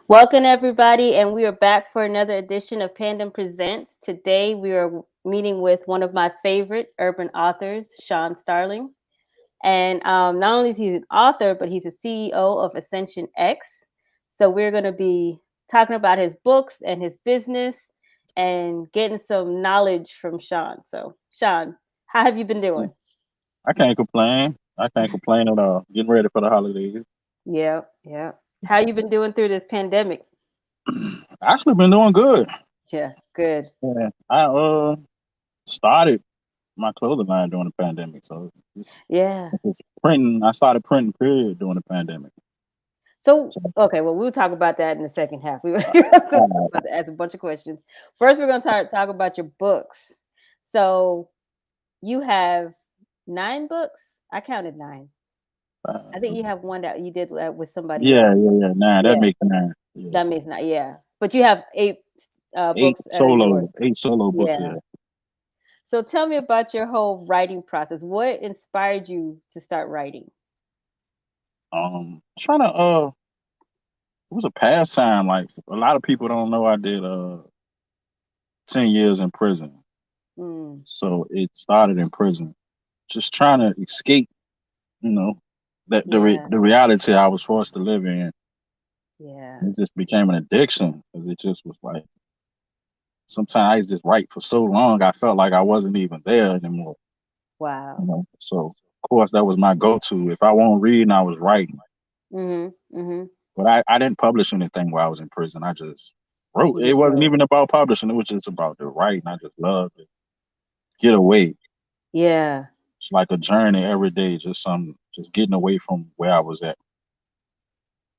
Welcome, everybody, and we are back for another edition of Pandem Presents. Today, we are meeting with one of my favorite urban authors, Shawn Starling. And not only is he an author, but he's a CEO of Ascension X. So, we're going to be talking about his books and his business and getting some knowledge from Shawn. So, Shawn, how have you been doing? I can't complain. I can't complain at all. Getting ready for the holidays. Yeah, yeah. How you been doing through this pandemic? Actually, been doing good. Yeah, good. Yeah, I started my clothing line during the pandemic, so Yeah. it's printing. I started printing period during the pandemic. So, So, okay, well, we'll talk about that in the second half. We're about uh, to ask a bunch of questions. First, we're going to talk about your books. So, you have 9 books. I counted 9. I think uh, you have one that you did with somebody else. yeah. Nah, that Yeah, makes 9. Yeah, that means not. Yeah, but you have 8 eight books that are yours. solo, 8 solo books. Yeah. Yeah. So, tell me about your whole writing process. What inspired you to start writing? Trying to it was a pastime. Like a lot of people don't know, I did 10 years in prison. Mm, So it started in prison. Just trying to escape, you know, that yeah, the reality I was forced to live in. yeah. It just became an addiction because it just was like sometimes I used to just write for so long I felt like I wasn't even there anymore. Wow. So of course that was my go to. If I won't read and I was writing. Mhm. Mhm. But I didn't publish anything while I was in prison. I just wrote. You It just wasn't wrote. even about publishing. It was just about the writing. I just loved to get away. Yeah. It's like a journey every day, just getting away from where I was at.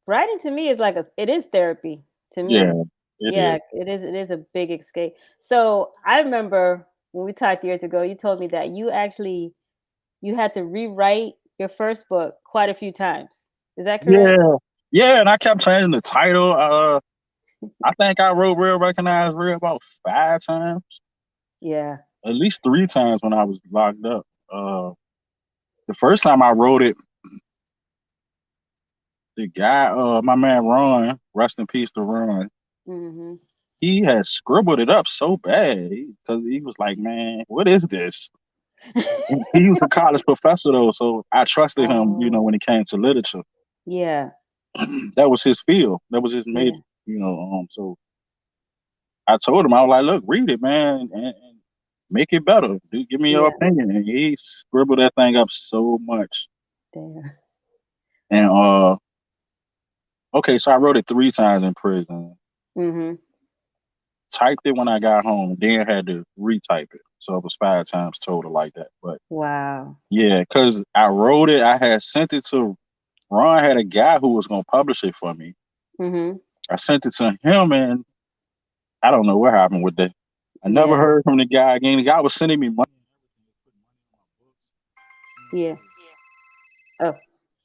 Writing to me is like it is therapy to Yeah, me. it Yeah, is. it is a big escape. So I remember when we talked years ago, you told me that you had to rewrite your first book quite a few times. Is that correct? Yeah, yeah, and I kept changing the title. I think I wrote Real Recognize Real about 5 times, Yeah. at least 3 times when I was locked up. The first time I wrote it, the guy, my man Ron, rest in peace to Ron, Mhm. he had scribbled it up so bad because he was like, "Man, what is this?" And he was a college professor though, so I trusted him. Oh, When it came to literature, yeah. that was his field. That was his major. Yeah. So I told him, I was like, "Look, read it, man, and make it better. Give me your Yeah. opinion." And he scribbled that thing up so much. Damn. And okay, so I wrote it 3 times in prison. Mhm. Typed it when I got home, then had to retype it. So it was 5 times total like that. But Wow. yeah, because I wrote it, I had sent it to Ron. Had a guy who was gonna publish it for me. Mhm. I sent it to him, and I don't know what happened with that. I never Yeah. heard from the guy again. The guy was sending me money. Yeah. Oh,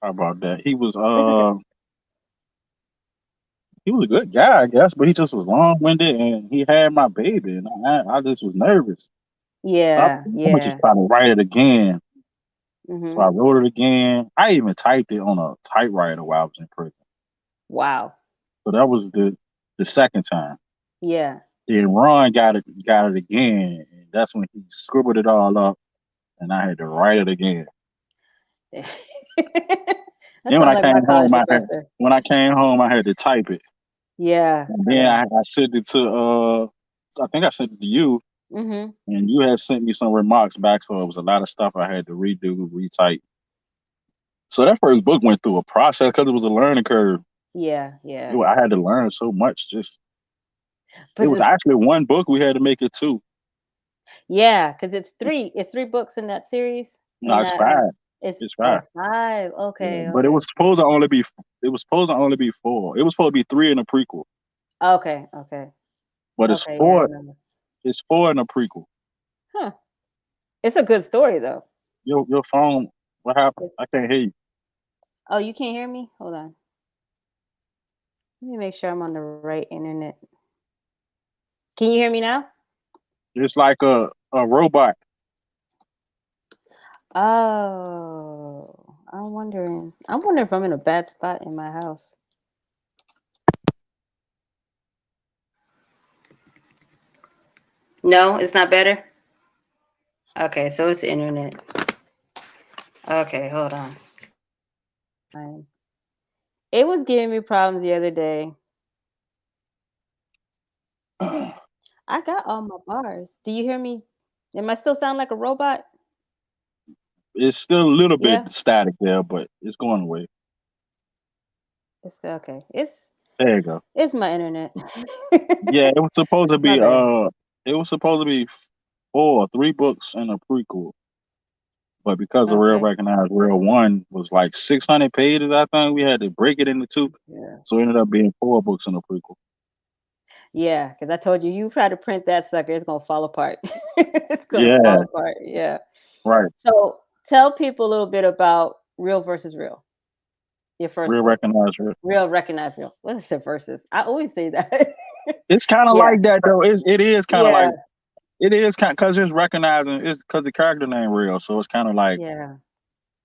How about that? He was it's okay. he was a good guy, I guess, but he just was long winded, and he had my baby, and I just was nervous. So Yeah. I'm gonna just Yeah. try to write it again. So I Mhm. wrote it again. I even typed it on a typewriter while I was in prison. Wow. So that was the second time. Yeah. Then Ron got it again, and that's when he scribbled it all up, and I had to write it again. That Then sounds like my college professor. when I came home, I had to type it. Yeah, And then yeah. I sent it to I think I sent it to you, Mhm. and you had sent me some remarks back, so it was a lot of stuff I had to redo, retype. So that first book went through a process because it was a learning curve. Yeah, yeah. I had to learn so much. Just it But was it's actually one book we had to make it two. yeah, because it's three books in that series. No, In it's that five. it's It's oh five. five. Yeah, Okay, but okay. it was supposed to only be four. It was supposed to be three in a prequel, Okay, okay. but Okay, yeah, I remember. it's four in a prequel. Huh. It's a good story though. Your phone, what happened? It's- I can't hear you. Oh, you can't hear me? Hold on. Let me make sure I'm on the right internet. Can you hear me now? It's like a robot. Oh, I'm wondering. I'm wondering if I'm in a bad spot in my house. No, it's not better. Okay, so it's the internet. Okay, hold on. It was giving me problems the other day. I got all my bars. Do you hear me? Am I still sound like a robot? It's still a little bit Yeah, static there, but it's going away. it's okay. It's There you go. it's my internet. Yeah, it was supposed to My be bad. four, three books and a prequel. But because of Real Okay. Recognize Real One was like 600 pages, I think we had to break it into two. Yeah. So it ended up being four books and a prequel. Yeah, because I told you, you try to print that sucker, it's gonna fall apart. It's gonna fall Yeah, apart. Yeah. right. So tell people a little bit about Real versus Real, your first Real book. Recognize Real. Real recognize real. What is it versus? I always say that. It's kind of Yeah. like that though. It is kind of Yeah. like it is kind because it's recognizing it's because the character name Real, so it's kind of like Yeah.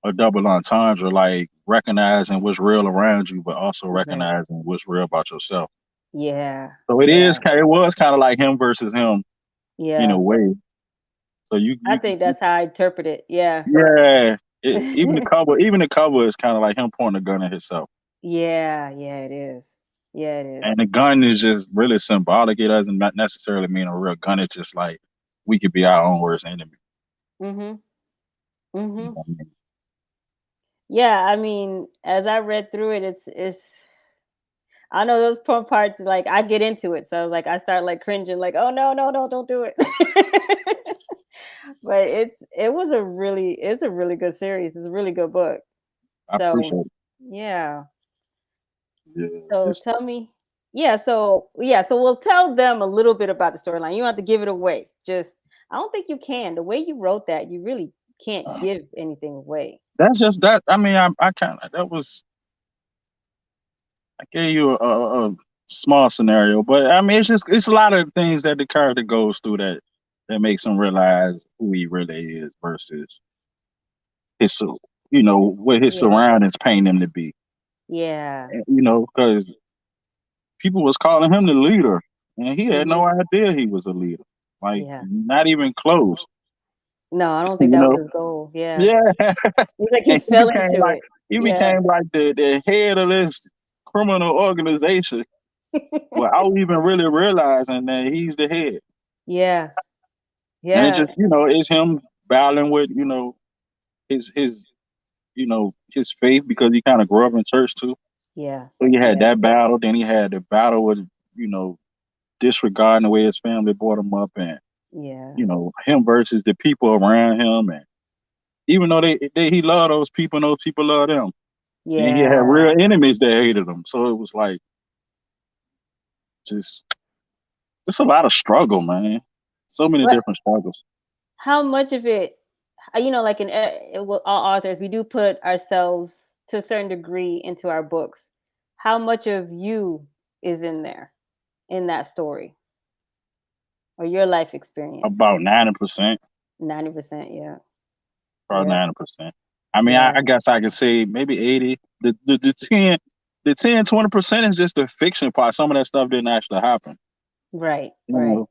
a double entendre, like recognizing what's real around you, but also Right. recognizing what's real about yourself. Yeah. So Yeah. it was kind of like him versus him in a Yeah. way. So I think that's how I interpret it. Yeah. yeah. Even the cover is kind of like him pointing a gun at himself, Yeah. Yeah, it is. Yeah, it is. and the gun is just really symbolic. It doesn't not necessarily mean a real gun. It's just like we could be our own worst enemy. Mhm. You Mhm. know what I mean? Yeah, I mean, as I read through it, it's I know those parts like I get into it. So like I start like cringing like, "Oh no, no, no, don't do it." But it's a really good series. It's a really good book. I So, appreciate it. yeah. Yeah, So just tell me, so we'll tell them a little bit about the storyline. You don't have to give it away. Just I don't think you can. The way you wrote that, you really can't give anything away. that's just that. I mean, I kind of that was I gave you a small scenario, but I mean, it's a lot of things that the character goes through that makes him realize who he really is versus his what his Yeah. surroundings paint him to be. Yeah. Because people was calling him the leader, and he had no Mhm. idea he was a leader, like Yeah. not even close. No, I don't think You that was know, his goal. Yeah. yeah, It's like he and fell into it. he Yeah. became like the head of this criminal organization without even really realizing that he's the head. Yeah. And it Yeah. just, it's him battling with, his his faith because he kind of grew up in church too. Yeah. So he had Yeah. that battle. Then he had the battle with, you know, disregarding the way his family brought him up, and Yeah. him versus the people around him. And even though he loved those people, and those people loved him, then he had Yeah. real enemies that hated him. So it was like just just a lot of struggle, man. So many But different struggles. how much of it, like with all authors, we do put ourselves to a certain degree into our books. How much of you is in there in that story or your life experience? About 90%, 90%. Yeah. probably Yeah. 90%. I mean, Yeah. I guess I could say maybe 80. The 10, 20% is just the fiction part. Some of that stuff didn't actually happen. Right. You Right. know,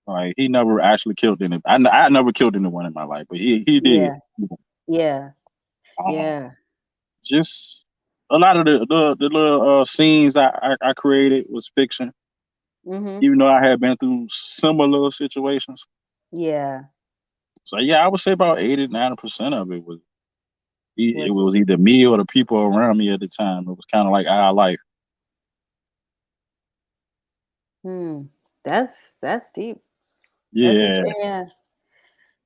like he never actually killed any. I never killed anyone in my life, but he did. Yeah. Yeah. Um, Yeah. just a lot of the little scenes I created was fiction, Mhm. even though I had been through similar situations. Yeah. So yeah, I would say about 80, 90% of it was it Was was either me or the people around me at the time. It was kind of like our life. hmm. That's deep. That's a Yeah, yeah.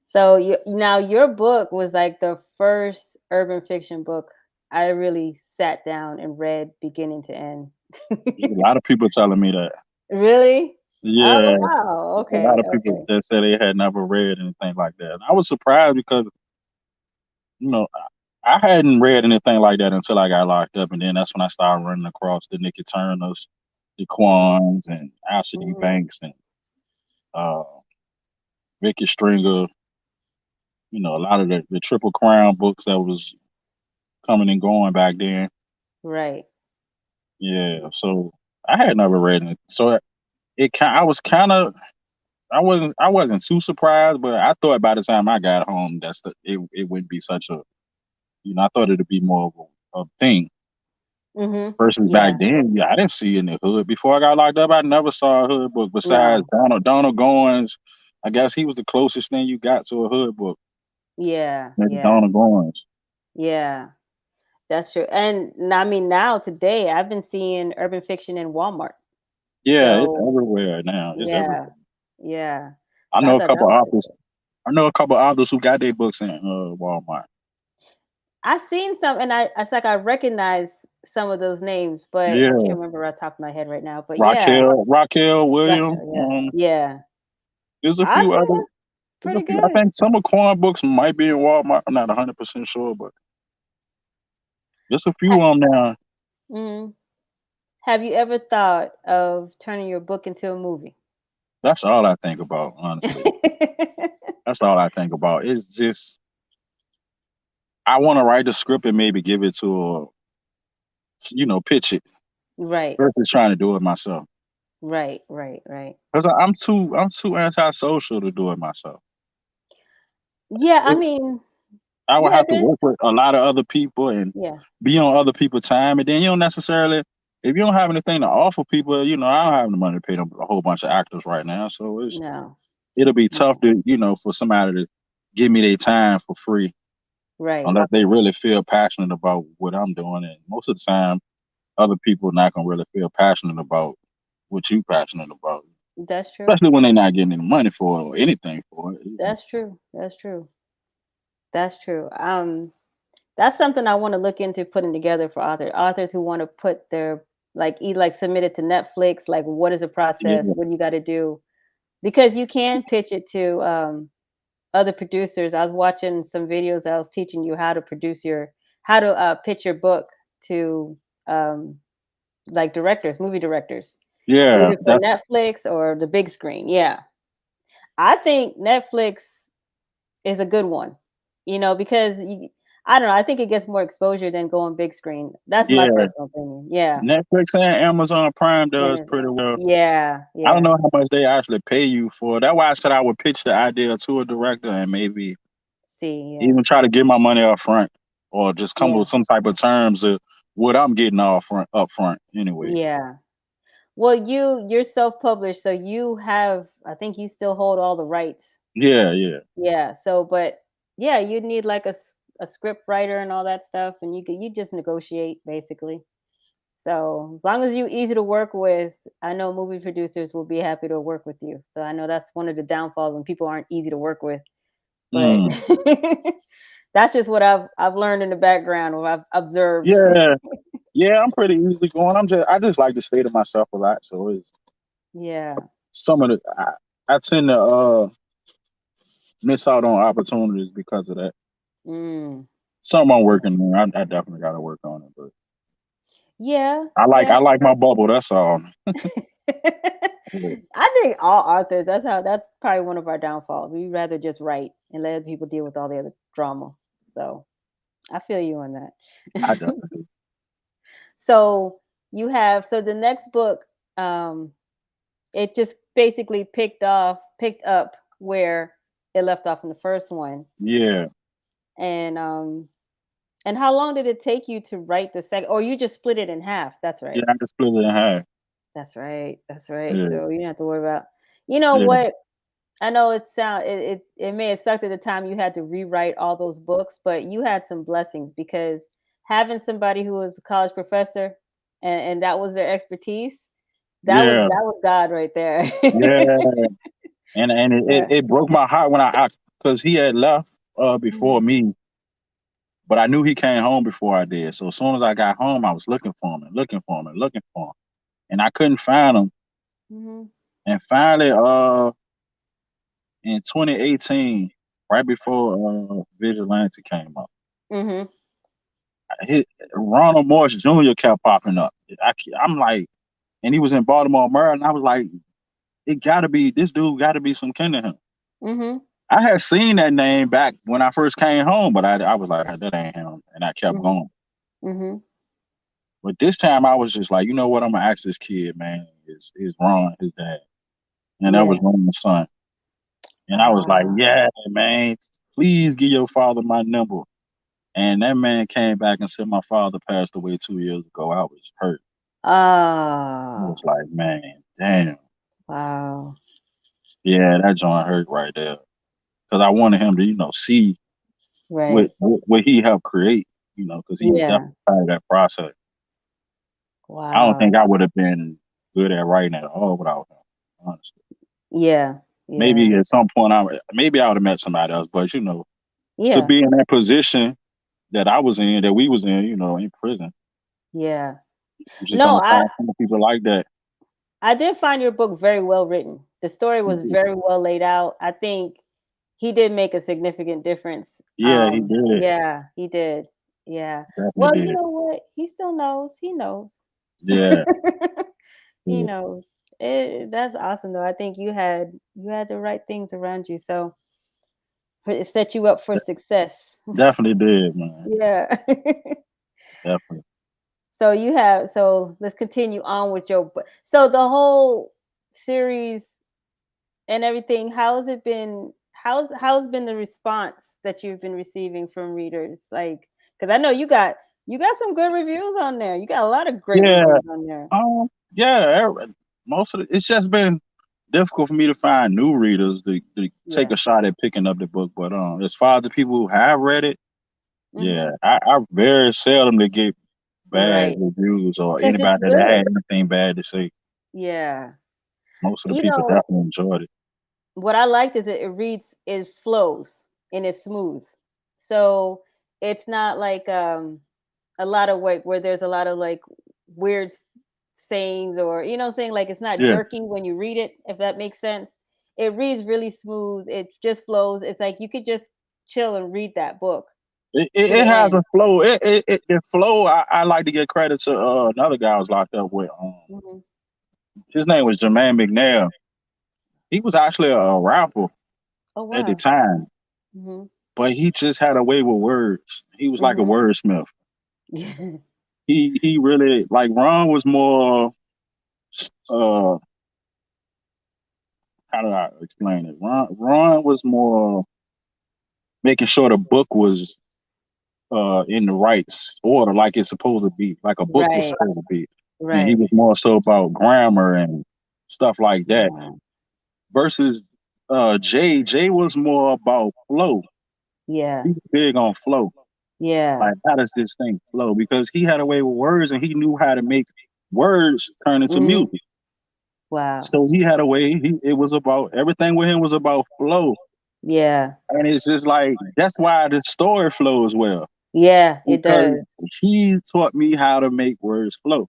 So now your book was like the first urban fiction book I really sat down and read beginning to end. a lot of people telling me that. Really? Yeah, Oh wow. a lot Okay. of people Okay. that said they had never read anything like that. I was surprised because you know I hadn't read anything like that until I got locked up, and then that's when I started running across the Nicky Turners, the Quans, and Alcide Mhm. Banks, and uh, Vicky Stringer. A lot of the Triple Crown books that was coming and going back then. Right. Yeah, so I had never read it. So I was kind of. I wasn't too surprised, but I thought by the time I got home, it wouldn't be such a, I thought it'd be more of a thing. Versus back Yeah. then, yeah, I didn't see in the hood. Before I got locked up, I never saw a hood book besides No. Donald Goins. I guess he was the closest thing you got to a hood book. Yeah. Maybe Yeah. Donald Goins. Yeah. That's true. And I mean, now today, I've been seeing urban fiction in Walmart. Yeah, it's So everywhere now. It's yeah, everywhere. yeah. I So I know a thought that couple was authors. good. I know a couple authors who got their books in Walmart. I seen some, and it's like I recognize some of those names, but I Yeah, can't remember right off the top of my head right now. But yeah, Raquel Williams. Russia. Yeah, yeah. There's a I few think other. that's There's a pretty few. I good. think some of Quan books might be in Walmart. I'm not 100% sure, but there's a few Ha- on there. mm, have you ever thought of turning your book into a movie? That's all I think about, honestly. That's all I think about. It's just I want to write the script and maybe give it to pitch it Right, versus trying to do it myself. right, right, right. Because I'm too antisocial to do it myself. Yeah, I It, mean, I would yeah, have to work with a lot of other people and yeah, be on other people's time, and then you don't necessarily. If you don't have anything to offer people, I don't have the money to pay them a whole bunch of actors right now. So no, it'll be tough no, for somebody to give me their time for free right. unless they really feel passionate about what I'm doing. And most of the time, other people not gonna really feel passionate about what you passionate about, That's true. especially when they're not getting any money for it or anything for it. That's true. That's true. That's true. That's something I want to look into putting together for authors who want to put their like submit it to Netflix. Like, what is the process? Yeah, What do you got to do? Because you can pitch it to other producers. I was watching some videos that was teaching you how to pitch your book to um, like directors, movie directors, yeah, either for Netflix or the big screen. Yeah, I think Netflix is a good one, because I don't know. I think it gets more exposure than going big screen. That's my yeah. personal opinion. Yeah. Netflix and Amazon Prime does And pretty well. yeah, I don't yeah. know how much they actually pay you for. That's why I said I would pitch the idea to a director and maybe See, yeah. even try to get my money up front or just come up Yeah. with some type of terms of what I'm getting up front anyway. Yeah. Well, you're self-published, so you have I think you still hold all the rights. Yeah, yeah. Yeah. So, but yeah, you'd need like a script writer and all that stuff, and you just negotiate basically. So as long as you easy to work with, I know movie producers will be happy to work with you. So I know that's one of the downfalls when people aren't easy to work with. But Mm. that's just what I've learned in the background, what I've observed. Yeah. Yeah, I'm pretty easy going. I just like to stay to myself a lot. So it's Yeah. some of the I tend to miss out on opportunities because of that. Mm. Some I'm working on. I definitely got to work on it, but Yeah. I like Yeah. I like my bubble. That's all. I think all authors, that's probably one of our downfalls. We rather just write and let other people deal with all the other drama. So I feel you on I that. definitely. So the next book, um, it just basically picked up where it left off in the first one. Yeah, And and how long did it take you to write the second? Or you just split it in half? That's yeah. right. I can split it in half. That's right. That's right. Yeah, So you don't have to worry about. You know yeah, what? I know it may have sucked at the time you had to rewrite all those books, but you had some blessings because having somebody who was a college professor and that was their expertise, yeah, that was God right there. yeah. And it, Yeah. it broke my heart when I because he had left before Mhm. me, but I knew he came home before I did. So as soon as I got home, I was looking for him and looking for him and looking for him, and I couldn't find him. Mhm. And finally, in 2018, right before Vigilante came up, Mhm. hit, Ronald Morris Jr. kept popping up. I'm like, and he was in Baltimore, Maryland. I was like, it gotta be this dude. Got to be some kin to him. Mhm. I had seen that name back when I first came home, but I was like, that ain't him, and I kept Mhm. going. Mhm. But this time, I was just like, you know what? I'm gonna ask this kid, man. Is Ron his dad? and that was Yeah. Roman son. And I was like, Ah. yeah, man, please give your father my number. And that man came back and said my father passed away 2 years ago. I was hurt. I Ah. was like, man, damn. Wow. Yeah, that joint hurt right there. Because I wanted him to, see what, Right. what he helped create, because he was Yeah. definitely part of that process. I don't think Wow. I would have been good at writing at all without him, honestly. Yeah. Maybe Yeah. at some point, maybe I would have met somebody else, but, to Yeah. be in that position that I was in, that we was in, in prison, Yeah. you just No, don't find some people like that. I did find your book very well written. The story was Mhm. very well laid out. I think he did make a significant difference. Yeah, he did. Yeah, he did. Yeah. Definitely Well, you did. know what? He still knows. He knows. Yeah. He Yeah. knows. That's awesome though. I think you had the right things around you, so it set you up for success. Definitely did, man. Yeah. Definitely. So let's continue on with your book. So the whole series and everything, how's it been? How's been the response that you've been receiving from readers? Like, because I know you got some good reviews on there. You got a lot of great Yeah. reviews on there. Yeah. Most of it's just been difficult for me to find new readers to take Yeah. a shot at picking up the book. But as far as the people who have read it, yeah, Mhm. I very seldom to get bad Right. reviews or Because it's anybody that good. had anything bad to say. Yeah. Most of the You people know definitely enjoyed it. what I liked is it flows and it's smooth. So it's not like a lot of work where there's a lot of like weird sayings or what I'm saying, like it's not Yeah. jerky when you read it, if that makes sense. It reads really smooth. It just flows. It's like you could just chill and read that book to It the has a end. flow. It flow. I like to give credit to another guy I was locked up with. Hmm. His name was Jermaine McNair. He was actually a rapper Oh at the wow. time, Hmm. but he just had a way with words. He was like a Hmm. wordsmith. Yeah. He really like Ron was more. Uh, how do I explain it? Ron was more making sure the book was in the right order, like it's supposed to be, like a book was Right. supposed to be. And he Right. was more so about grammar and stuff like that. Yeah. Versus Jay was more about flow. Yeah. He was big on flow. Yeah. Like how does this thing flow? Because he had a way with words and he knew how to make words turn into Hmm. music. Wow. So he had a way. It was about everything with him was about flow, Yeah. and it's just like that's why the story flows well Yeah, it because does. he taught me how to make words flow.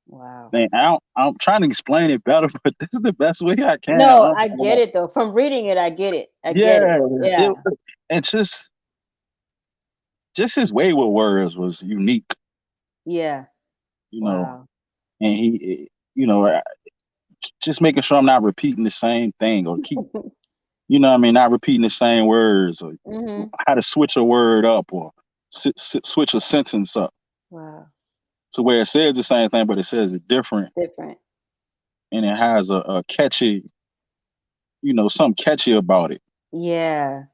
Wow. Man, I'm trying to explain it better, but this is the best way I can. No, I get it though. From reading it, I get it. I get it. Yeah, it Yeah. and just his way with words was unique, Yeah. you know. Wow. And just making sure I'm not repeating the same thing or keep, what I mean, not repeating the same words or Mhm. how to switch a word up or switch a sentence up Wow. to where it says the same thing, but it says it different Different. and it has a catchy, something catchy about it. Yeah.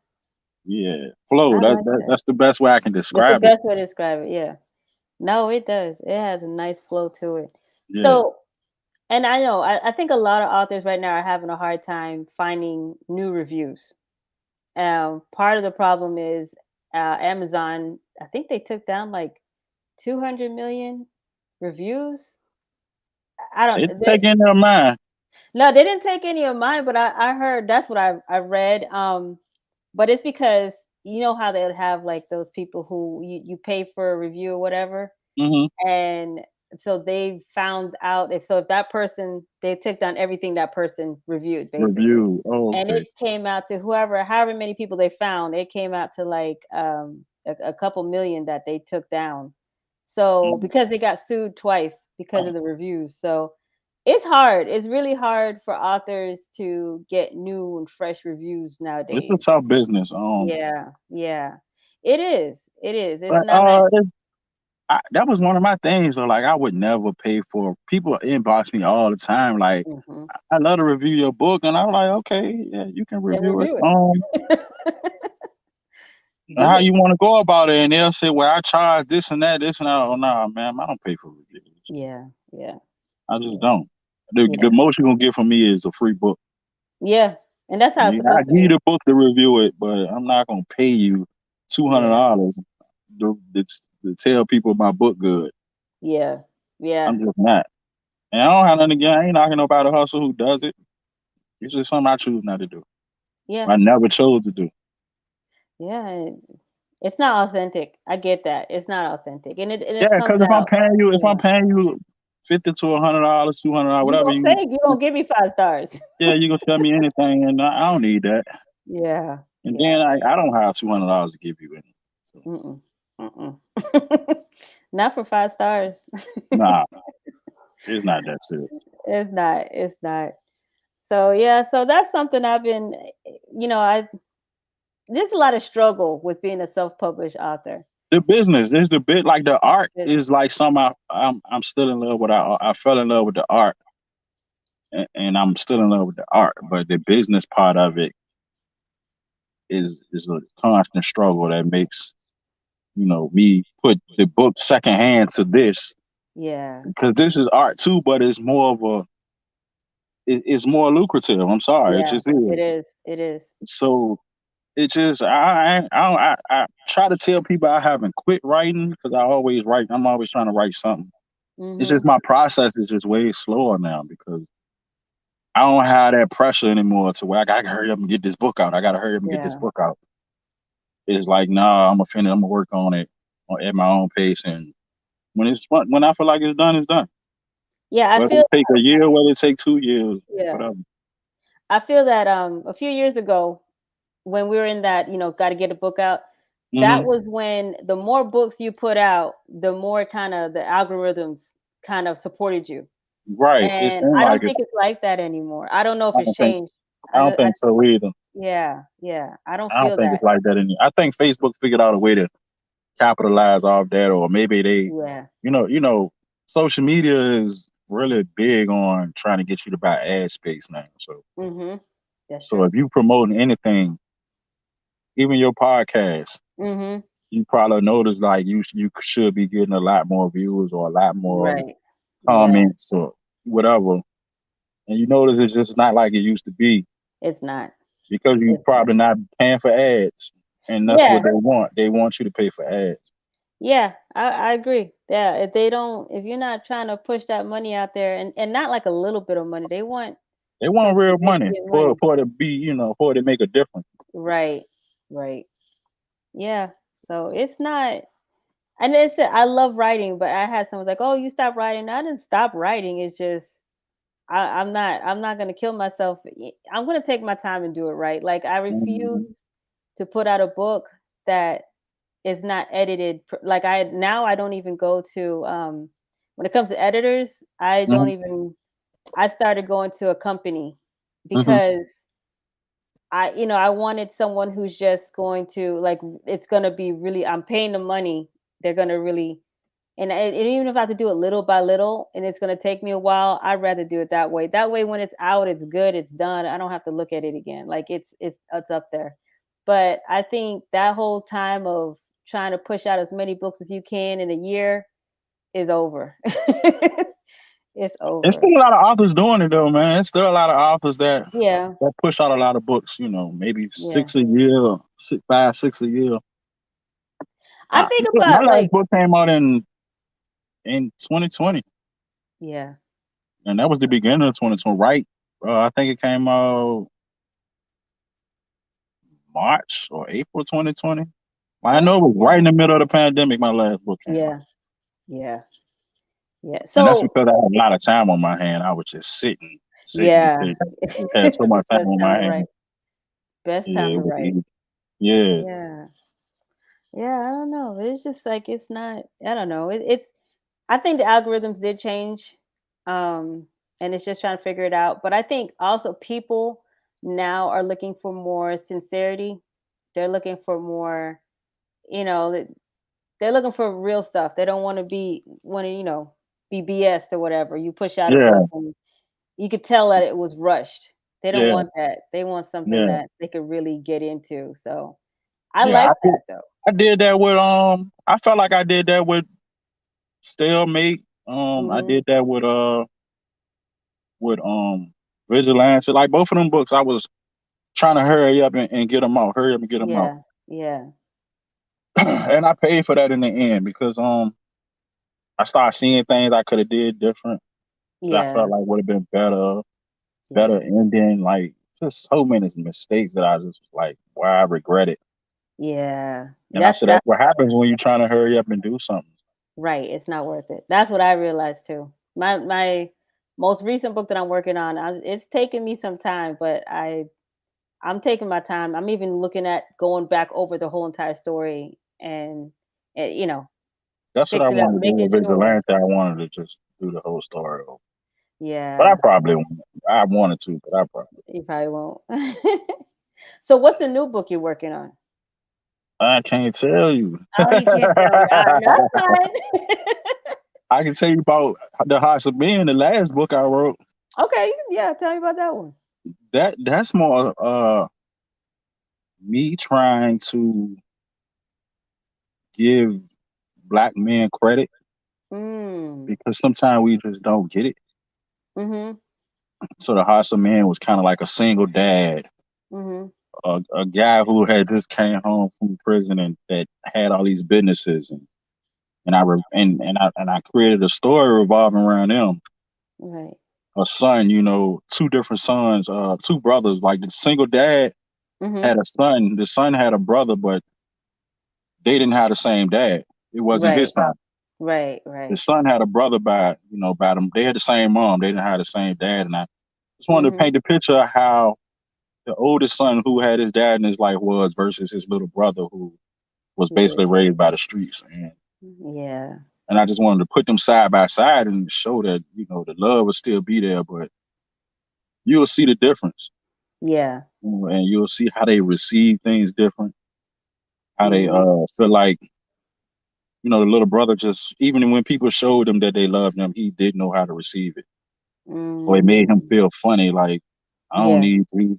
Yeah, flow. I That, like that that. that's the best way I can That's the describe it. best way to describe it. Yeah. No, it does. It has a nice flow to it. Yeah, So, and I know, I think a lot of authors right now are having a hard time finding new reviews. Part of the problem is Amazon, I think they took down like 200 million reviews. I it don't. take in their mind. No, they didn't take any of mine, but I heard that's what I read. But it's because you know how they'll have like those people who you pay for a review or whatever, Hmm. and so they found out if that person they took down everything that person reviewed basically, Review. Oh, and okay. it came out to however many people they found, it came out to like a couple million that they took down. So Mm. because they got sued twice because of the reviews. So it's hard. It's really hard for authors to get new and fresh reviews It's a nowadays. tough business. Yeah, yeah. It is. It is. It's not. But It's that was one of my things. So like, I would never pay for people inbox me all the time. Like, Hmm. I love to review your book, and I'm like, okay, yeah, you can Then review it. review it. How Do it. you want to go about it? And they'll say, well, I charge this and that, this and that. Oh, nah, man, I don't pay for reviews. Yeah, yeah, I just yeah, don't. The yeah, most you're gonna get from me is a free book. yeah. And that's how it's Yeah, I supposed to give you be. the book to review it, but I'm not gonna pay you Yeah, $200 to tell people my book good. yeah, yeah, I'm just not. And I don't have nothing again. I ain't knocking nobody hustle who does it. It's just something I choose not to do. yeah, I never chose to do. yeah. It's not authentic. I get that. It's not authentic, and Yeah, it comes because if I'm out. paying you, if I'm Yeah, paying you $50 to $100, $200, you whatever gonna you, say you gonna give me 5 stars. yeah, you gonna tell me anything, and I don't need that. Yeah, And yeah. then I don't have $200 to give you any. So Mm-mm. Mm-mm. Not for 5 stars. nah, it's not that serious. It's not. It's not. So yeah. So that's something I've been. I there's a lot of struggle with being a self-published author. The business is the bit like the It's art business. is like something I'm still in love with. I fell in love with the art, and I'm still in love with the art. But the business part of it is a constant struggle that makes me put the book secondhand to this, Yeah. because this is art too, but it's more of it's more lucrative. I'm sorry, it Yeah. just is. It is. It is. So it just I try to tell people I haven't quit writing, because I always write. I'm always trying to write something. It's just Mhm. my process is just way slower now, because I don't have that pressure anymore to where I gotta hurry up and get this book out. I gotta hurry up and get this Yeah. book out. It's like, nah, I'm gonna finish. I'm gonna work on it at my own pace, and when I feel like it's done, it's done. Yeah. I Whether feel. it take a year, whether it take 2 years, Yeah. whatever. I feel that a few years ago when we were in that got to get a book out. That Hmm. was when the more books you put out, the more kind of the algorithms kind of supported you. Right. It And seemed I like don't it. think it's like that anymore. I don't know if I it's don't think. changed. I don't I think so either. yeah, yeah. I don't I don't feel think that. it's like that anymore. I think Facebook figured out a way to capitalize off that, or maybe they, Yeah. social media is really big on trying to get you to buy ad space now. So, Mhm. That's so true. if you promoting anything, even your podcast, Mhm. you probably notice like you should be getting a lot more views or a lot more Right. Yeah. comments or whatever, and you notice it's just not like it used to be, It's not. because you It's not. probably not paying for ads, and that's what Yeah. they want. They want you to pay for ads. Yeah. I agree. Yeah. If you're not trying to push that money out there and not like a little bit of money, they want They want some real money significant for money. for it to be, for it to make a difference. Right. Right. Yeah. So it's not. And it's I love writing, but I had someone like, "Oh, you stopped writing." I didn't stop writing. It's just I'm not gonna kill myself. I'm gonna take my time and do it right. Like I Hmm. refuse to put out a book that is not edited. Like I don't even go to when it comes to editors, I don't Hmm. even I started going to a company Hmm. because I wanted someone who's just going to like it's gonna be really I'm paying the money. They're gonna really and even if I have to do it little by little and it's gonna take me a while, I'd rather do it that way. That way when it's out, it's good, it's done. I don't have to look at it again. Like it's up there. But I think that whole time of trying to push out as many books as you can in a year is over. It's There's over. still a lot of authors doing it though, man. There's still a lot of authors that Yeah. that push out a lot of books. Maybe Yeah. 6 a year, 5, 6 a year. I think My about last like book came out in 2020, yeah. and that was the beginning of 2020. Right? I think it came out March or April 2020. I Oh, know it was right yeah. in the middle of the pandemic. My last book came out, Yeah. Yeah. Yeah. and that's So because I had a lot of time on my hand. I was just sitting, sitting, yeah. sitting. Just had so much time Best on time my to write. hand. Best time Yeah, to it was write. easy. Yeah. Yeah. Yeah, I don't know. It's just like it's not. I don't know. It's. I think the algorithms did change, and it's just trying to figure it out. But I think also people now are looking for more sincerity. They're looking for more. You know, They're looking for real stuff. They don't want to be BS or whatever. You push out a Yeah, book and you could tell that it was rushed. They don't yeah, want that. They want something yeah, that they could really get into. So I yeah. like that though. I did that with I felt like I did that with Stalemate. I Mhm. did that with Vigilance. Like both of them books, I was trying to hurry up and get them out. Hurry up and get them out. Yeah. Yeah. And I paid for that in the end because I started seeing things I could have did different that I Yeah. felt like would have been better Yeah. ending. Like just so many mistakes that I just was like, why I regret it. Yeah. And I That's said that's that's what happens when you're trying to hurry up and do something. right. It's not worth it. That's what I realized too. My most recent book that I'm working on, it's taken me some time, but I'm taking my time. I'm even looking at going back over the whole entire story and eh, you know, That's what I fixing it up, wanted to do making with sure. Vigilante. I wanted to just do the whole story over. But I Yeah, probably won't. I wanted to, but I probably you probably won't. So what's the new book you're working on? I can't tell you. Oh, you can't tell me. All right, that's fine. I can tell you about the Hearts of Men, the last book I wrote. Okay, yeah, tell me about that one. That's more me trying to give black men credit Mm. because sometimes we just don't get it. Mhm. So the Hearts of Men was kind of like a single dad, Mhm. a guy who had just came home from prison and that had all these businesses and I created a story revolving around them. Right. A son, two different sons, two brothers. Like the single dad Mhm. had a son. The son had a brother, but they didn't have the same dad. It wasn't his Right. son. Right. The Right. son had a brother by them. They had the same mom. They didn't have the same dad. And I just wanted to Mhm. paint the picture of how the oldest son who had his dad in his life was versus his little brother who was basically Yeah. raised by the streets. Yeah. And I just wanted to put them side by side and show that, the love will still be there, but you'll see the difference. Yeah. And you'll see how they receive things different, how they Mhm. feel like, the little brother just even when people showed him that they loved him, he didn't know how to receive it. Or it made him Mm. feel funny, like, I don't Yeah. need to,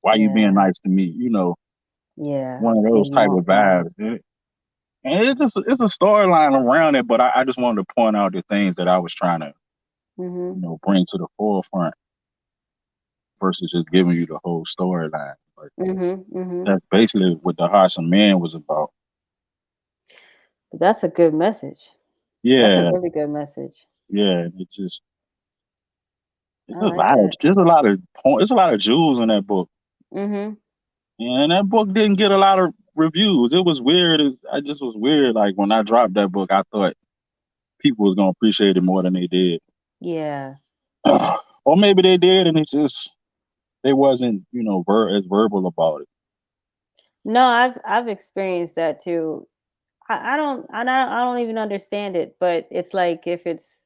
why you being Yeah. nice to me? Yeah. One of They those type of won't know. vibes. And it's a storyline around it, but I just wanted to point out the things that I was trying to, Mhm. bring to the forefront versus just giving you the whole storyline. But Mhm. Mhm. that's basically what the Hearts of Man was about. But that's a good message. That's a Yeah, really good message. yeah. It's just it's I a like lot of that. there's a lot of there's a lot of jewels in that book. Mhm. And that book didn't get a lot of reviews. It was weird. I just was weird. Like when I dropped that book, I thought people was gonna appreciate it more than they did. Yeah. Or maybe they did, and it's just they wasn't, as verbal about it. No, I've experienced that too. I don't even understand it, but it's like if it's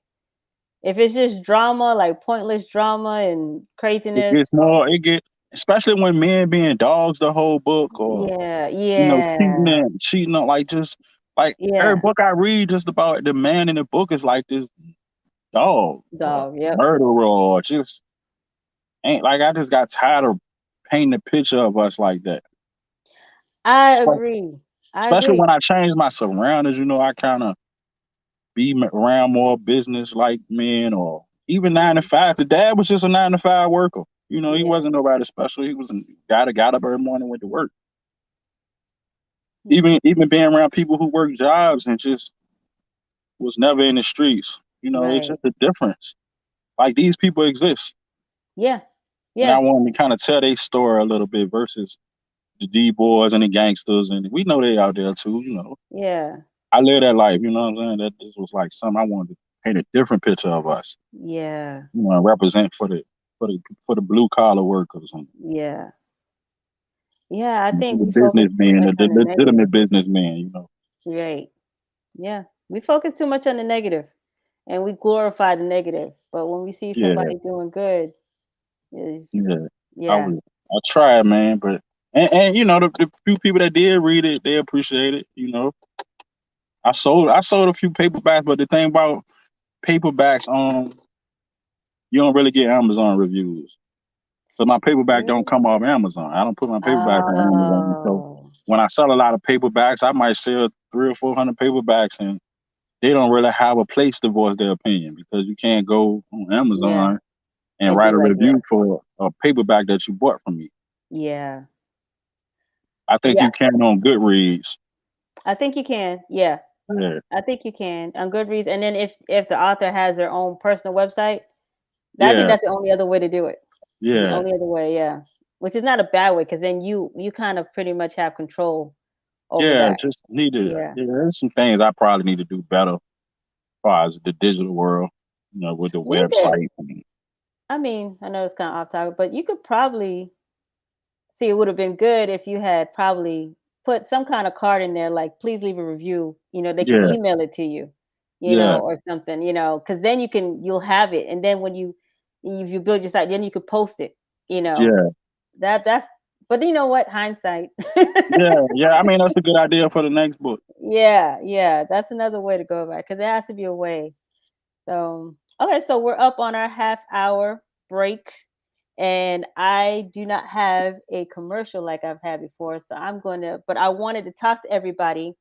just drama, like pointless drama and It craziness. gets more. It get especially when men being dogs the whole book, or Yeah. cheating Yeah. and cheating on like just like every Yeah. book I read, just about the man in the book is like this dog or Dog. Yep. murderer or just ain't like I just got tired of painting a picture of us like that. I Espe- agree. I Especially agree. when I changed my surroundings, I kind of be around more business like men or even 9 to Mhm. 5. The dad was just a 9 to 5 worker. He Yeah. wasn't nobody special. He was a guy that got up every morning, went to work. Yeah. Even being around people who work jobs and just was never in the streets. It's Right. just a difference. Like these people exist. Yeah. And I Yeah. wanted to kind of tell their story a little bit versus the D boys and the gangsters, and we know they out there too. Yeah. I live that life, you know what I'm saying? That this was like something I wanted to paint a different picture of us, Yeah. and represent for the blue collar workers and Yeah. Yeah. I think the we focus too businessmen, much the on the legitimate negative. businessmen. Right. Yeah. We focus too much on the negative and we glorify the negative. But when we see Yeah, somebody doing good, is yeah. I yeah. was I tried, man, but and the few people that did read it, they appreciate it. I sold a few paperbacks, but the thing about paperbacks, you don't really get Amazon reviews. So my paperback don't Really? come off Amazon. I don't put my paperback on Amazon. So Oh, when I sell a lot of paperbacks, I might sell 300 or 400 paperbacks, and they don't really have a place to voice their opinion because you can't go on yeah. Amazon and And write do a like, yeah, review for a paperback that you bought from me. yeah, I think yeah. you can on Goodreads. I think you can. Yeah, Yeah, I think you can on Goodreads. And then if the author has their own personal website, I think yeah, that's the only other way to do it. It's the yeah, only other way. Yeah, which is not a bad way because then you kind of pretty much have control over yeah. that. Just need to. Yeah. Yeah, there's some things I probably need to do better as far as the digital world. With the You could. website. I mean, I know it's kind of off topic, but you could probably see, it would have been good if you had probably put some kind of card in there, like, "Please leave a review." They can Yeah, email it to you, yeah, or something, because then you'll have it, and then when if you build your site, then you could post it, you know. yeah, That's but you know what? Hindsight. yeah, yeah. I mean, that's a good idea for the next book. Yeah, yeah, that's another way to go about it because there has to be a way. So, okay, so we're up on our half hour break. And I do not have a commercial like I've had before. So but I wanted to talk to everybody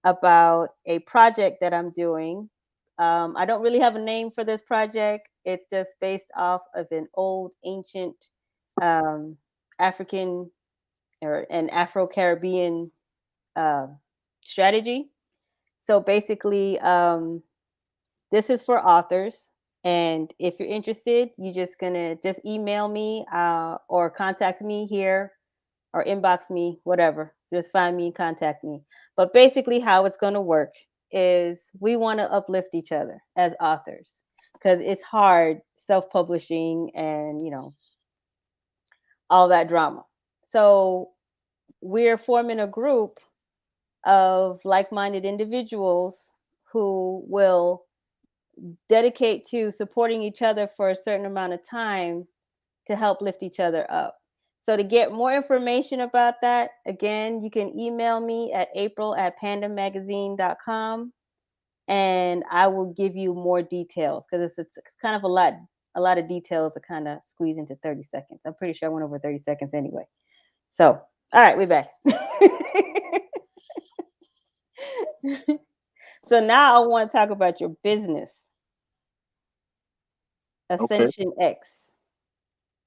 about a project that I'm doing. I don't really have a name for this project. It's just based off of an old ancient um, African or an Afro Caribbean uh, strategy. So basically, this is for authors. And if you're interested, you just email me or contact me here or inbox me, whatever. Just find me and contact me. But basically, how it's going to work is we want to uplift each other as authors because it's hard self publishing and, all that drama. So we're forming a group of like minded individuals who will dedicate to supporting each other for a certain amount of time to help lift each other up. So to get more information about that, again, you can email me at april@pandamagazine.com and I will give you more details because it's kind of a lot of details to kind of squeeze into 30 seconds. I'm pretty sure I went over 30 seconds anyway. So, all right, we're back. So now I want to talk about your business, Okay, Ascension X,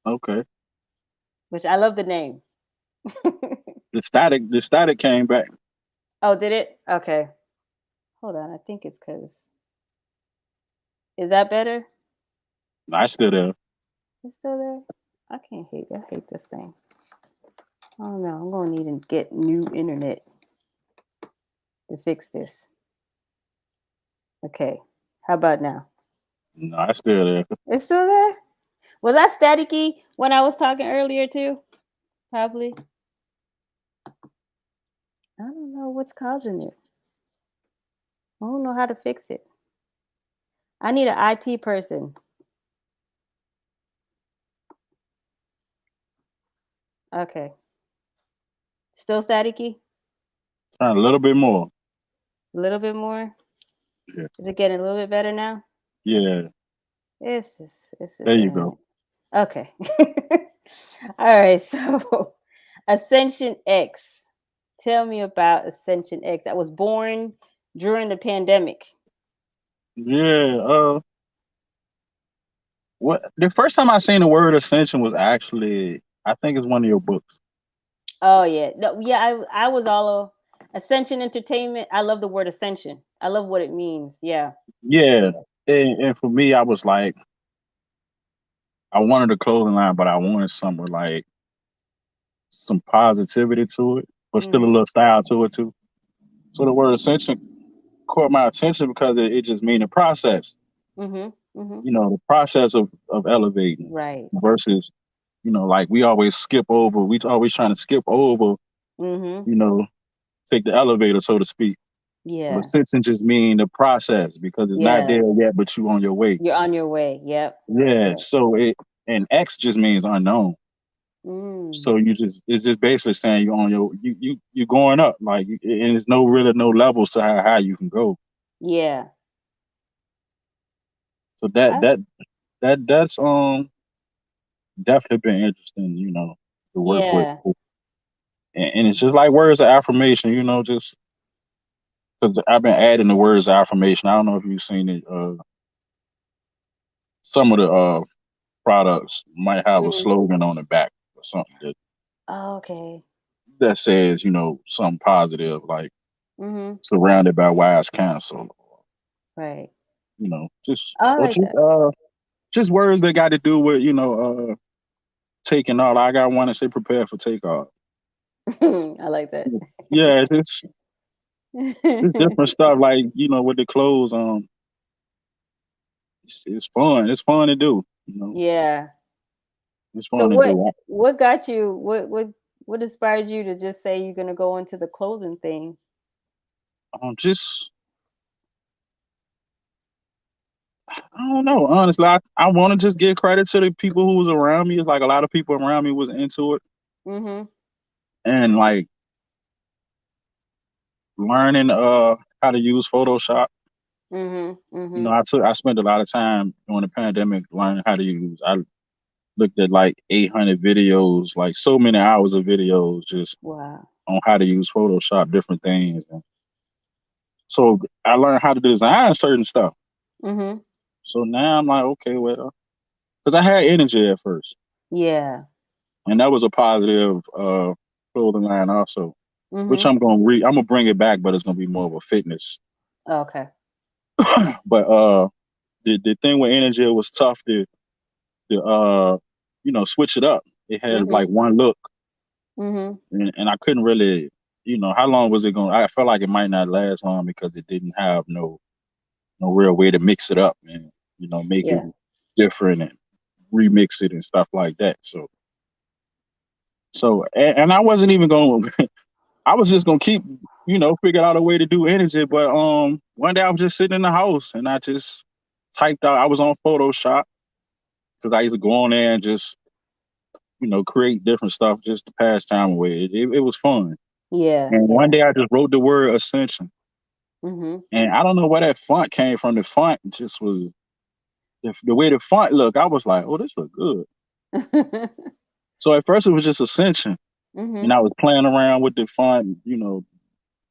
okay. which I love the name. The static came back. Oh, did it? Okay. Hold on. I think it's because. Is that better? I still there. It's still there? I hate this thing. Oh no, I'm gonna need to get new internet to fix this. Okay. How about now? No, I still there. It's still there? Was that staticky when I was talking earlier too? Probably. I don't know what's causing it. I don't know how to fix it. I need an IT person. Okay. Still staticky? Trying a little bit more. A little bit more? Yeah, Is it getting a little bit better now? yeah. It's just There you internet. go. Okay. All right. So, Ascension X. Tell me about Ascension X. That was born during the pandemic. Yeah. What the first time I seen the word ascension was actually, I think it's one of your books. Oh yeah, no, yeah. I was all Ascension Entertainment. I love the word ascension. I love what it means. Yeah. Yeah. And for me, I was like, I wanted a clothing line, but I wanted something with like some positivity to it, but still a Mhm. little style to it too. So the word ascension caught my attention because it just means the process. Mhm. Mhm. The process of elevating Right. versus, like we always skip over. We always trying to skip over, Mhm. you know, take the elevator, so to speak. But Yeah. ascension just mean the process because it's not Yeah. there yet, but you on your way. You're on your way. Yep. Yeah. Yep. So and X just means unknown. So it's just basically saying you're on you're going up, like, and there's no really no levels to how high you can go. Yeah. So I, that's definitely been interesting, to work with. yeah. And it's just like words of affirmation, just because I've been adding the words of affirmation. I don't know if you've seen it. Some of the products might have a Mhm. slogan on the back or something Oh, okay. that says, something positive, like Mhm. surrounded by wise counsel. Right. Just I or like that. just words that got to do with, taking off. I got one to say prepare for takeoff. I like that. Yeah, it's different stuff, like, with the clothes. It's fun. It's fun to do. Yeah. It's So fun to do. what got you what inspired you to just say you're gonna go into the clothing thing? Just I don't know. Honestly, I want to just give credit to the people who was around me. It's like a lot of people around me was into it, Mhm. and like learning how to use Photoshop. Mhm. Mhm. I spent a lot of time during the pandemic learning how to use. I looked at like 800 videos, like so many hours of videos just Wow. on how to use Photoshop, different things. And so I learned how to design certain stuff. Mhm. So now I'm like, okay, well, because I had energy at first, Yeah. and that was a positive clothing line also, which Mhm. I'm gonna bring it back, but it's gonna be more of a fitness. Okay. But the thing with energy, it was tough to switch it up. It had like Mhm. one look, Mhm. and I couldn't really, how long was it going? I felt like it might not last long because it didn't have no real way to mix it up and make it Yeah. different and remix it and stuff like that. And I wasn't even going. I was just gonna keep, figure out a way to do energy. But one day I was just sitting in the house and I just typed out. I was on Photoshop because I used to go on there and just create different stuff just to pass time away. It was fun. Yeah. And one Yeah. day I just wrote the word Ascension, Mhm. and I don't know where that font came from. The font just was the way the font looked. I was like, oh, this look good. So at first it was just Ascension, and mhm. I was playing around with the font.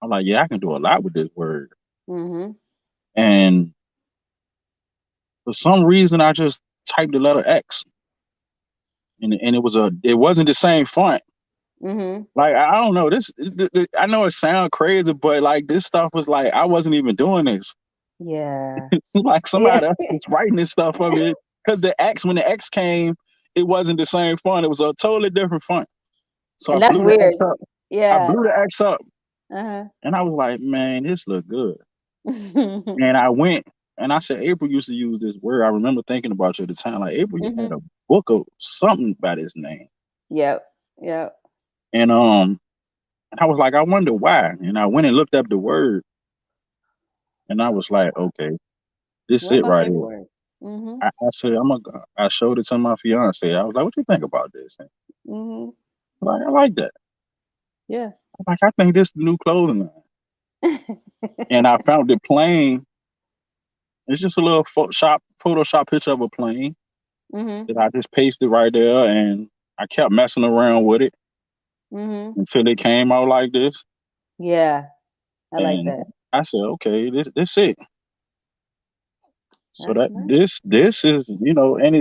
I'm like, yeah, I can do a lot with this word. Mhm. And for some reason, I just typed the letter X, and it wasn't the same font. Mhm. Like, I don't know I know it sounds crazy, but like this stuff was like I wasn't even doing this. Yeah. It's like Yeah. somebody else was writing this stuff for me because when the X came, it wasn't the same font. It was a totally different font. So I And that's blew the weird. X up. I Yeah. blew the X up, Uh-huh. and I was like, man, this look good. And I went and I said, April used to use this word. I remember thinking about you at the time. Like, April, you had mhm. a book of something by this name. Yep. Yep. And I was like, I wonder why. And I went and looked up the word, and I was like, okay, this One of it my right favorite here. words. Mhm. I said, I showed it to my fiance. I was like, what you think about this? And Mhm. like, I like that. Yeah. I'm like, I think this is the new clothing line. And I found the plane. It's just a little Photoshop picture of a plane mhm. that I just pasted right there, and I kept messing around with it Mhm. until it came out like this. Yeah. I like And that. I said, okay, this it. So That's that nice. this is, and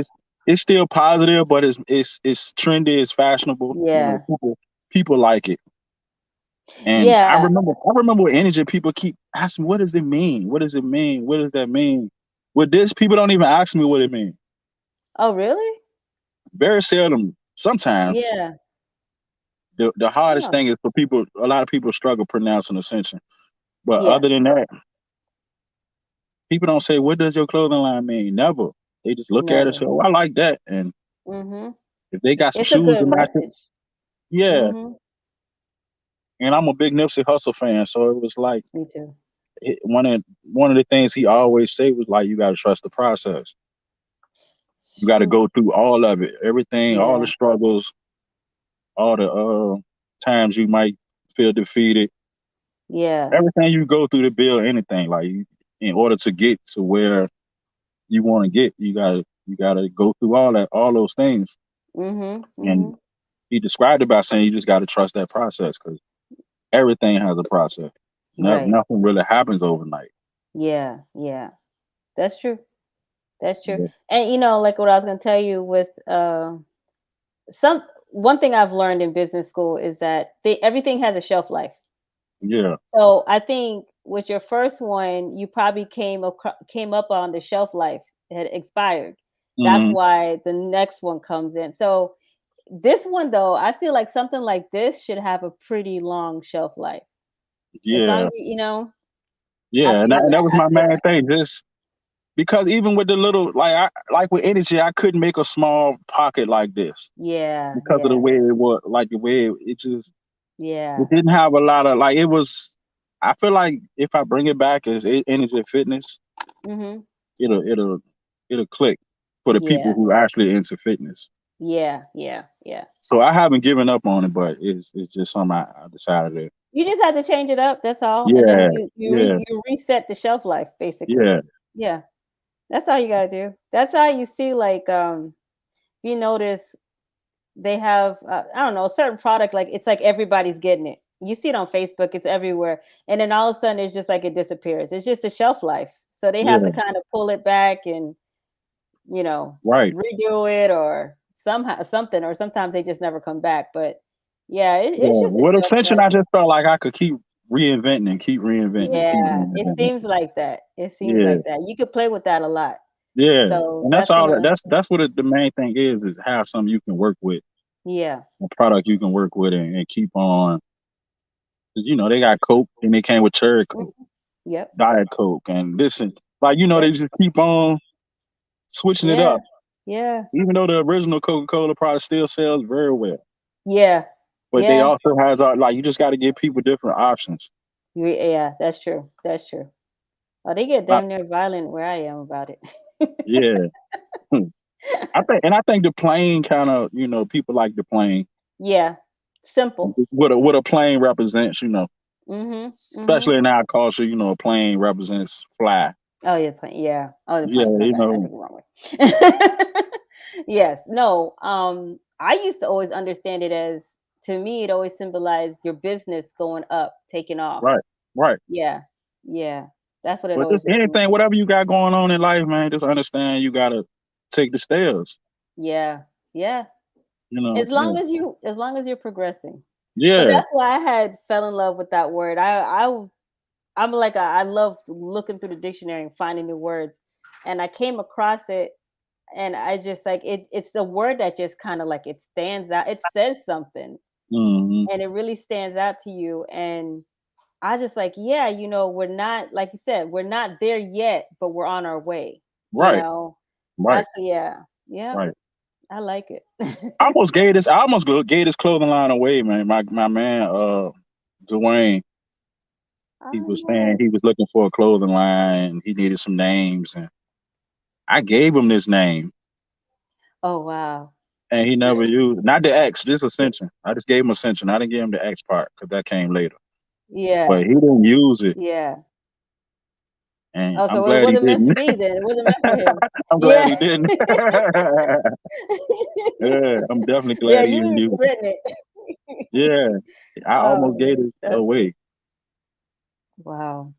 it's still positive, but it's trendy, it's fashionable. Yeah. People like it. And Yeah. I remember with energy, people keep asking, what does it mean? What does it mean? What does that mean? With this, people don't even ask me what it means. Oh, really? Very seldom. Sometimes Yeah. the hardest Oh. thing is for people. A lot of people struggle pronouncing Ascension. But Yeah. other than that, people don't say, what does your clothing line mean? Never. They just look at it and say, Never. oh, I like that. And Mhm. if they got some It's a shoes good to match it, message. yeah. Mhm. And I'm a big Nipsey Hussle fan, so it was like Me too. one of the things he always say was like, you got to trust the process. It's You got to true. go through all of it, everything, all the Yeah. struggles, all the times you might feel defeated. Yeah. Everything you go through to build anything, like in order to get to where you want to get, you gotta go through all those things. Mhm. And Mhm. he described it by saying you just got to trust that process because everything has a process. Right. Nothing really happens overnight. Yeah. Yeah. That's true. That's true. Yeah, And like what I was gonna tell you with some one thing I've learned in business school is that everything has a shelf life. yeah, So I think with your first one, you probably came up on the shelf life. It had expired. That's hmm, why the next one comes in. So this one though, I feel like something like this should have a pretty long shelf life. As long yeah, as I yeah. And feel that that. was I my feel main that. thing. Just because even with the little, like with energy, I couldn't make a small pocket like this Yeah, because of the yeah, way it was, like the way it just it yeah. didn't have a lot of like it was. I feel like if I bring it back as energy fitness, Mhm. it'll it'll click for the people Yeah, who actually into fitness. yeah, yeah, yeah. So I haven't given up on it, but it's just something I decided to. You just have to change it up, that's all, and then Yeah, yeah, you reset the shelf life, basically. yeah, Yeah, that's all you gotta do. That's how you see, like, you notice they have, I don't know, a certain product, like, it's like everybody's getting it. You see it on Facebook, it's everywhere, and then all of a sudden, it's just like it disappears. It's just a shelf life. So they have to yeah. kinda pull it back and, Right. redo it or somehow something, or sometimes they just never come back, but yeah, it's Yeah. just a With shelf Ascension, life. I just felt like I could keep reinventing and keep reinventing and keep Yeah, it reinventing. seems like that. It seems Yeah, like that. You could play with that a lot. yeah. So And that's that's all. gonna That's what the main thing is have something you can work with, yeah. a product you can work with and keep on. Because they got Coke and they came with cherry Mhm. Coke, Yep. Diet Coke, and this and Yep. they just keep on switching it Yeah. up. Yeah. Even though the original Coca Cola product still sells very well, Yeah. but they Yeah. also has like you just got to give people different options. Yeah, that's true. That's true. Oh, they get Uh, damn near violent where I am about it. yeah. I think the plane kind of people like the plane. Yeah. Simple. What a plane represents, Mhm. especially Mhm. in our culture, a plane represents fly. Oh, yeah, plane. Yeah. Oh, the Yeah, plane's not bad. I took it the wrong way. Yes. No. I used to always understand it as, to me, it always symbolized your business going up, taking off. right, right. Yeah. Yeah. That's what it But always just meant to me. anything, whatever you got going on in life, man, just understand you gotta take the stairs. Yeah. Yeah. Yeah, As long as you're progressing. But yeah, that's why I had fell in love with that word. I'm like I love looking through the dictionary and finding new words. And I came across it and I just like it's the word that just kind of like it stands out. It says something hmm, and it really stands out to you. And I just like, yeah, we're not, like you said, we're not there yet, but we're on our way. You right, know, right, that's yeah, yeah, right. I like it. I almost gave this clothing line away, man. My man, Dwayne, he Oh, was saying nice. he was looking for a clothing line. He needed some names, and I gave him this name, Oh, wow. and he never used not the X, just Ascension. I just gave him Ascension. I didn't give him the X part because that came later. But Yeah, he didn't use it, yeah. and Oh, I'm so it glad he wasn't meant to didn't. be then. It wasn't meant for him. I'm glad Yeah. he didn't. Yeah, I'm definitely Yeah, glad he you didn't were use it. regretting it. Yeah, I Oh almost gave man, it that's away. wow.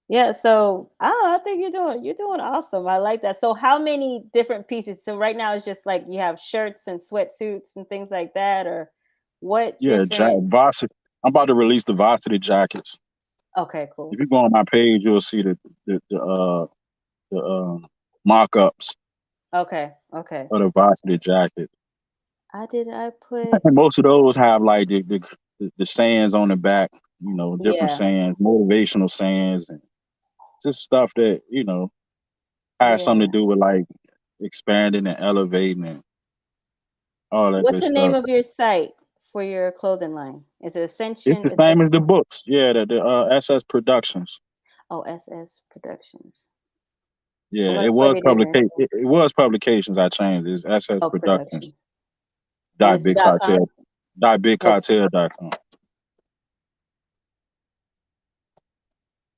Yeah, so I think you're doing awesome. I like that. So how many different pieces? So right now it's just like you have shirts and sweatsuits and things like that, or what Yeah, different? varsity. I'm about to release the varsity jackets. Okay, If cool. you go on my page, you'll see the mock-ups Okay, okay. of the varsity jacket. I put And most of those have like the sayings on the back. Different yeah, sayings, motivational sayings, and just stuff that has something to yeah. do with like expanding and elevating and all that What's good the name stuff. of your site for your clothing line? Is it It's Ascension? the Is it same as the books. Yeah, the SS Productions. SS Productions? Yeah, I'm gonna it put was it in there. publication. It was publications. I changed. It's SS Oh, Productions. Productions. And it's Big .com? cartel. So .bigcartel.com.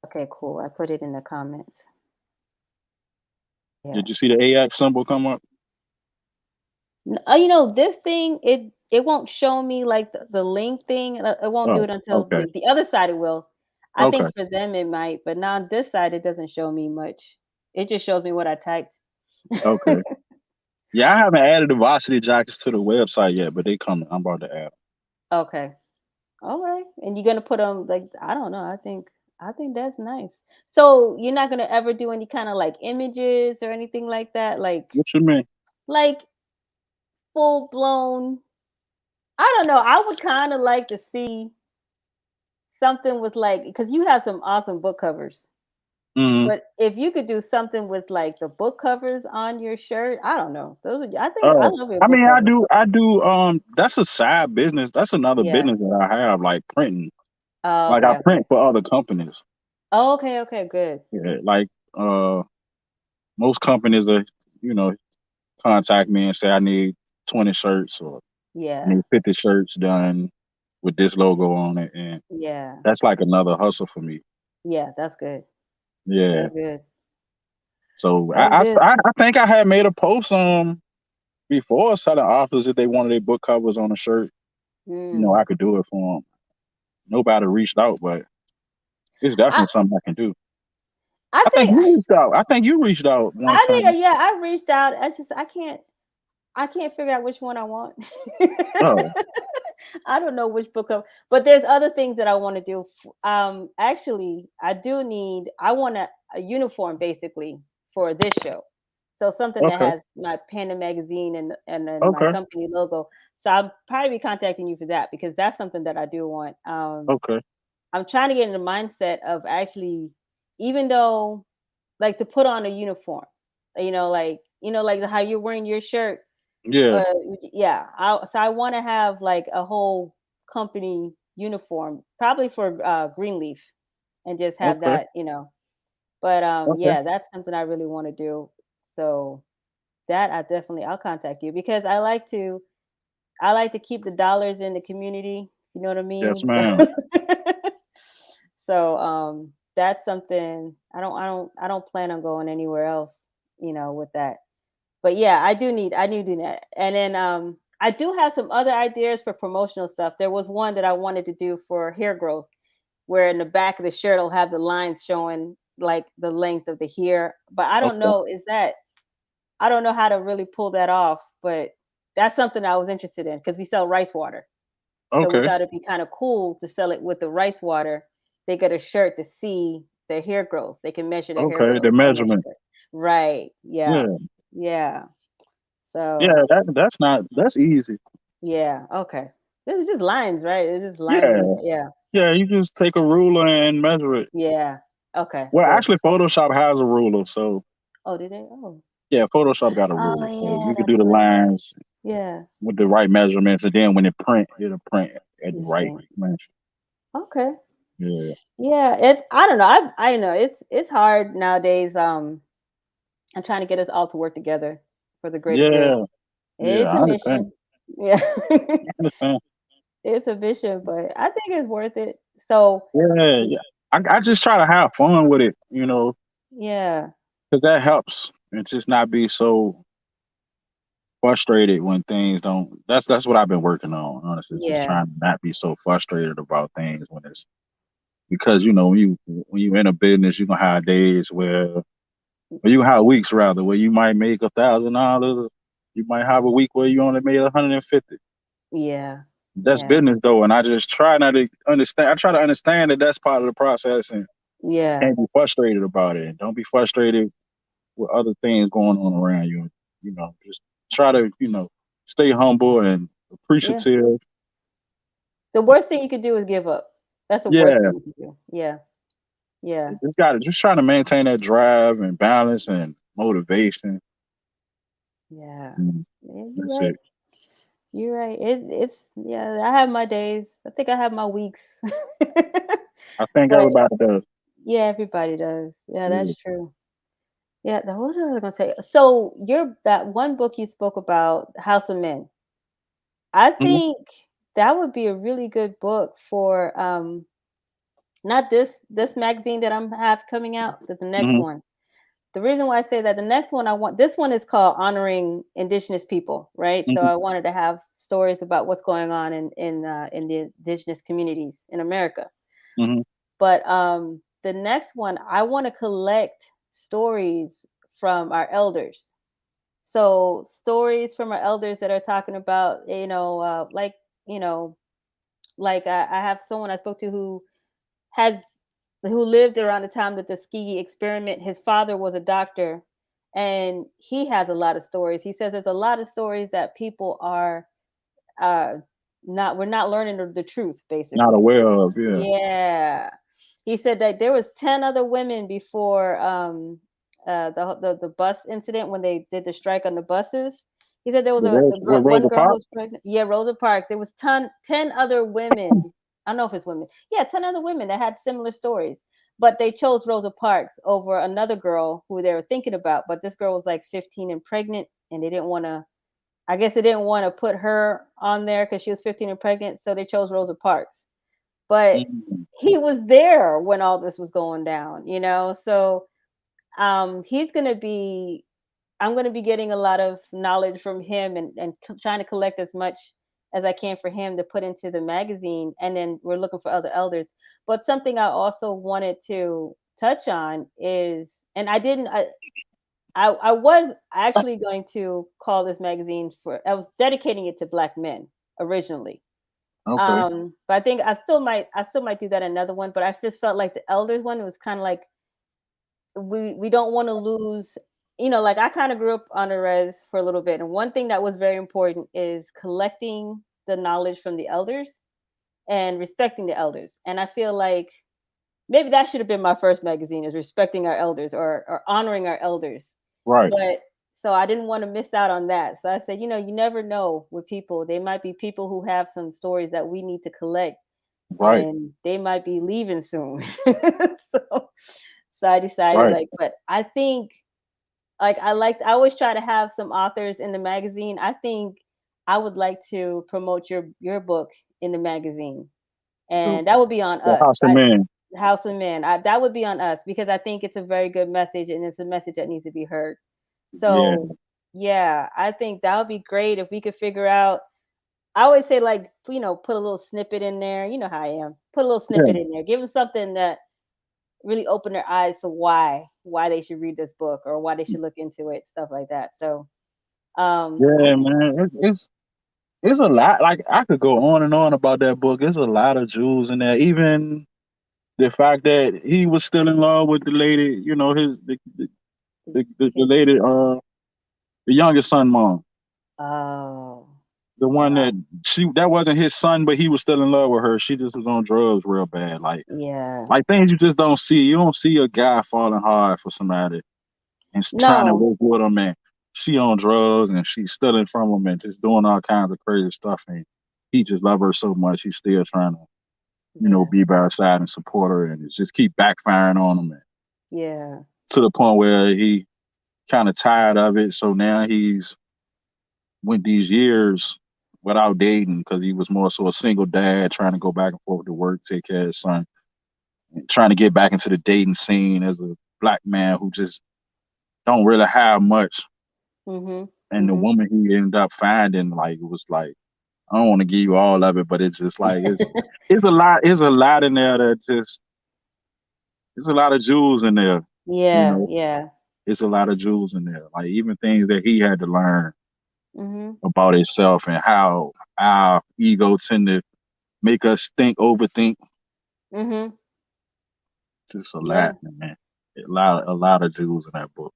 okay, cool. I put it in the comments. Yeah. Did you see the AX symbol come up? This thing, it won't show me like the link thing. It won't do Oh, it until okay. the other side it will. I Okay. think for them it might, but now on this side it doesn't show me much. It just shows me what I typed. Okay. Yeah, I haven't added the varsity jackets to the website yet, but they coming. I'm about to add 'em. Okay. All right. And you're gonna put them like I don't know. I think that's nice. So you're not gonna ever do any kind of like images or anything like that, What you mean? like full blown. I don't know. I would kind of like to see something with like because you have some awesome book covers. Hmm. But if you could do something with like the book covers on your shirt, I don't know. I think I Oh, love your I book mean, I covers. do. I do. That's a side business. That's another Yeah. business that I have, like printing. Oh, Like I okay, okay. print for other companies. Oh, okay, okay, good. Yeah, like uh, most companies are, you know, contact me and say I need 20 shirts or I Yeah. need 50 shirts done with this logo on it, and Yeah. that's like another hustle for me. Yeah, that's good. Yeah. That's good. So That's good. I think I had made a post before telling authors if they wanted their book covers on a shirt, I Mm. could do it for them. Nobody reached out, but it's definitely I something I can do. I I think think you reached out. I think you reached out one I time. think yeah, I reached out. I can't figure out which one I want. Oh, I don't know which book of, but there's other things that I want to do. Actually, I want a uniform basically for this show. So something that okay, has my Panda magazine and my okay, company logo. So I'll probably be contacting you for that because that's something that I do want. okay. I'm trying to get in the mindset of actually, even though like to put on a uniform, like how you're wearing your shirt Yeah, uh, yeah. I want to have like a whole company uniform, probably for Greenleaf, and just have okay, that. But okay. yeah, that's something I really want to do. So that I'll contact you because I like to keep the dollars in the community. You know what I Yes, mean? So, ma'am. that's something I don't plan on going anywhere else. With that. But yeah, I do that. And then I do have some other ideas for promotional stuff. There was one that I wanted to do for hair growth where in the back of the shirt will have the lines showing like the length of the hair. But Okay, I don't know how to really pull that off, but that's something I was interested in because we sell rice water. So we okay, thought it'd be kind of cool to sell it with the rice water. They get a shirt to see their hair growth. They can measure their hair okay. The growth on their measurement. shirt. Right. Yeah. Yeah, Yeah. yeah. So That's easy. yeah, okay. This is just lines, right? It's just lines Yeah, and yeah. yeah. You just take a ruler and measure it. Yeah. Okay, Well, good. actually, Photoshop has a ruler, so Oh, did they? Oh. yeah, Photoshop got a Oh ruler, so yeah, you can do that's the right. lines Yeah. with the right measurements, and then when it print, it'll print at the The right same. dimension. Okay. Yeah, Yeah, I don't know. I know it's hard nowadays. I'm trying to get us all to work together for the greater good. yeah, yeah. It's a I understand. mission. Yeah. I understand. It's a mission, but I think it's worth it. So, Yeah, yeah. I just try to have fun with it, yeah. because that helps, and just not be so frustrated when things don't. That's what I've been working on, honestly. Just Yeah. trying to not be so frustrated about things when it's because when you in a business, you gonna have days where you have weeks rather where you might make $1,000. You might have a week where you only made 150. Yeah. That's Yeah. business though, and I just try not to understand. I try to understand that that's part of the process, and Yeah. can't be frustrated about it. And don't be frustrated with other things going on around you. Just try to stay humble and Yeah. appreciative. The worst thing you could do is give up. That's the worst Yeah, thing you can do. Yeah. Yeah. just trying to maintain that drive and balance and motivation. Yeah. Mm, Yeah, you're that's right. it. You're right. It's yeah, I have my days. I think I have my weeks. I think But everybody does. yeah, everybody does. Yeah, Yeah. that's true. Yeah, what was I gonna say? So that one book you spoke about, House of Men. I Mhm. think that would be a really good book for not this magazine that I'm have coming out, but the next Hmm. one. The reason why I say that, the next one I want, this one is called Honoring Indigenous People, right? So Hmm. I wanted to have stories about what's going on in the indigenous communities in America. Hmm. But the next one, I want to collect stories from our elders. So stories from our elders that are talking about, you know, like I have someone I spoke to has who lived around the time that the ski experiment. His father was a doctor, and he has a lot of stories. He says there's a lot of stories that people are uh, not. We're not learning the truth, Not basically. aware of, yeah. Yeah. He said that there was 10 other women before the bus incident when they did the strike on the buses. He said there was a girl, With one Rosa girl who Parks. was pregnant. Yeah, Rosa Parks. There was 10 other women. I don't know if it's women. Yeah, 10 other women that had similar stories. But they chose Rosa Parks over another girl who they were thinking about. But this girl was like 15 and pregnant, and they didn't want to. I guess they didn't want to put her on there because she was 15 and pregnant, so they chose Rosa Parks. But Mhm. he was there when all this was going down, so he's going to be I'm going to be getting a lot of knowledge from him, and trying to collect as much as I can for him to put into the magazine. And then we're looking for other elders. But something I also wanted to touch on is, and I was actually going to call this magazine, for I was dedicating it to black men originally. Okay. But I think I still might do that another one. But I just felt like the elders one was kind of like, we don't want to lose, like I kind of grew up on the res for a little bit, and one thing that was very important is collecting the knowledge from the elders and respecting the elders. And I feel like maybe that should have been my first magazine, is respecting our elders, or honoring our elders. Right. But so I didn't want to miss out on that. So I said, you never know with people. They might be people who have some stories that we need to collect, Right. and they might be leaving soon. so, so I decided, Right. like, but I think, like, I always try to have some authors in the magazine. I think I would like to promote your book in the magazine, The, and that would be on the us. House of Man. House of Men. That would be on us, because I think it's a very good message, and it's a message that needs to be heard. Yeah. So yeah, I think that would be great if we could figure out. I always say, like, put a little snippet in there. You know how I am. Put a little Yeah. snippet in there. Give them something that really open their eyes to why they should read this book, or why they should look into it, stuff like that. So Yeah, man. It's a lot. Like I could go on and on about that book. There's a lot of jewels in there. Even the fact that he was still in love with the lady, his the lady, the youngest son mom, oh the one wow, that wasn't his son, but he was still in love with her. She just was on drugs real bad, yeah, like things you just don't see. You don't see a guy falling hard for somebody and trying to no, work with him, and she on drugs and she's stealing from him and just doing all kinds of crazy stuff, and he just love her so much he's still trying to yeah, be by her side and support her, and it just keep backfiring on him, and yeah, to the point where he kind of tired of it. So now he's went these years without dating because he was more so a single dad trying to go back and forth to work, take care of his son, and trying to get back into the dating scene as a black man who just don't really have much. mhm, And the mhm, woman he ended up finding, like, it was like, I don't want to give you all of it, but it's just like it's a lot in there that just there's a lot of jewels in there, you yeah, know. yeah, It's a lot of jewels in there. Like even things that he had to learn mhm, about himself and how our ego tend to make us overthink. mhm, Just a yeah, lot, man. A lot of jewels in that book.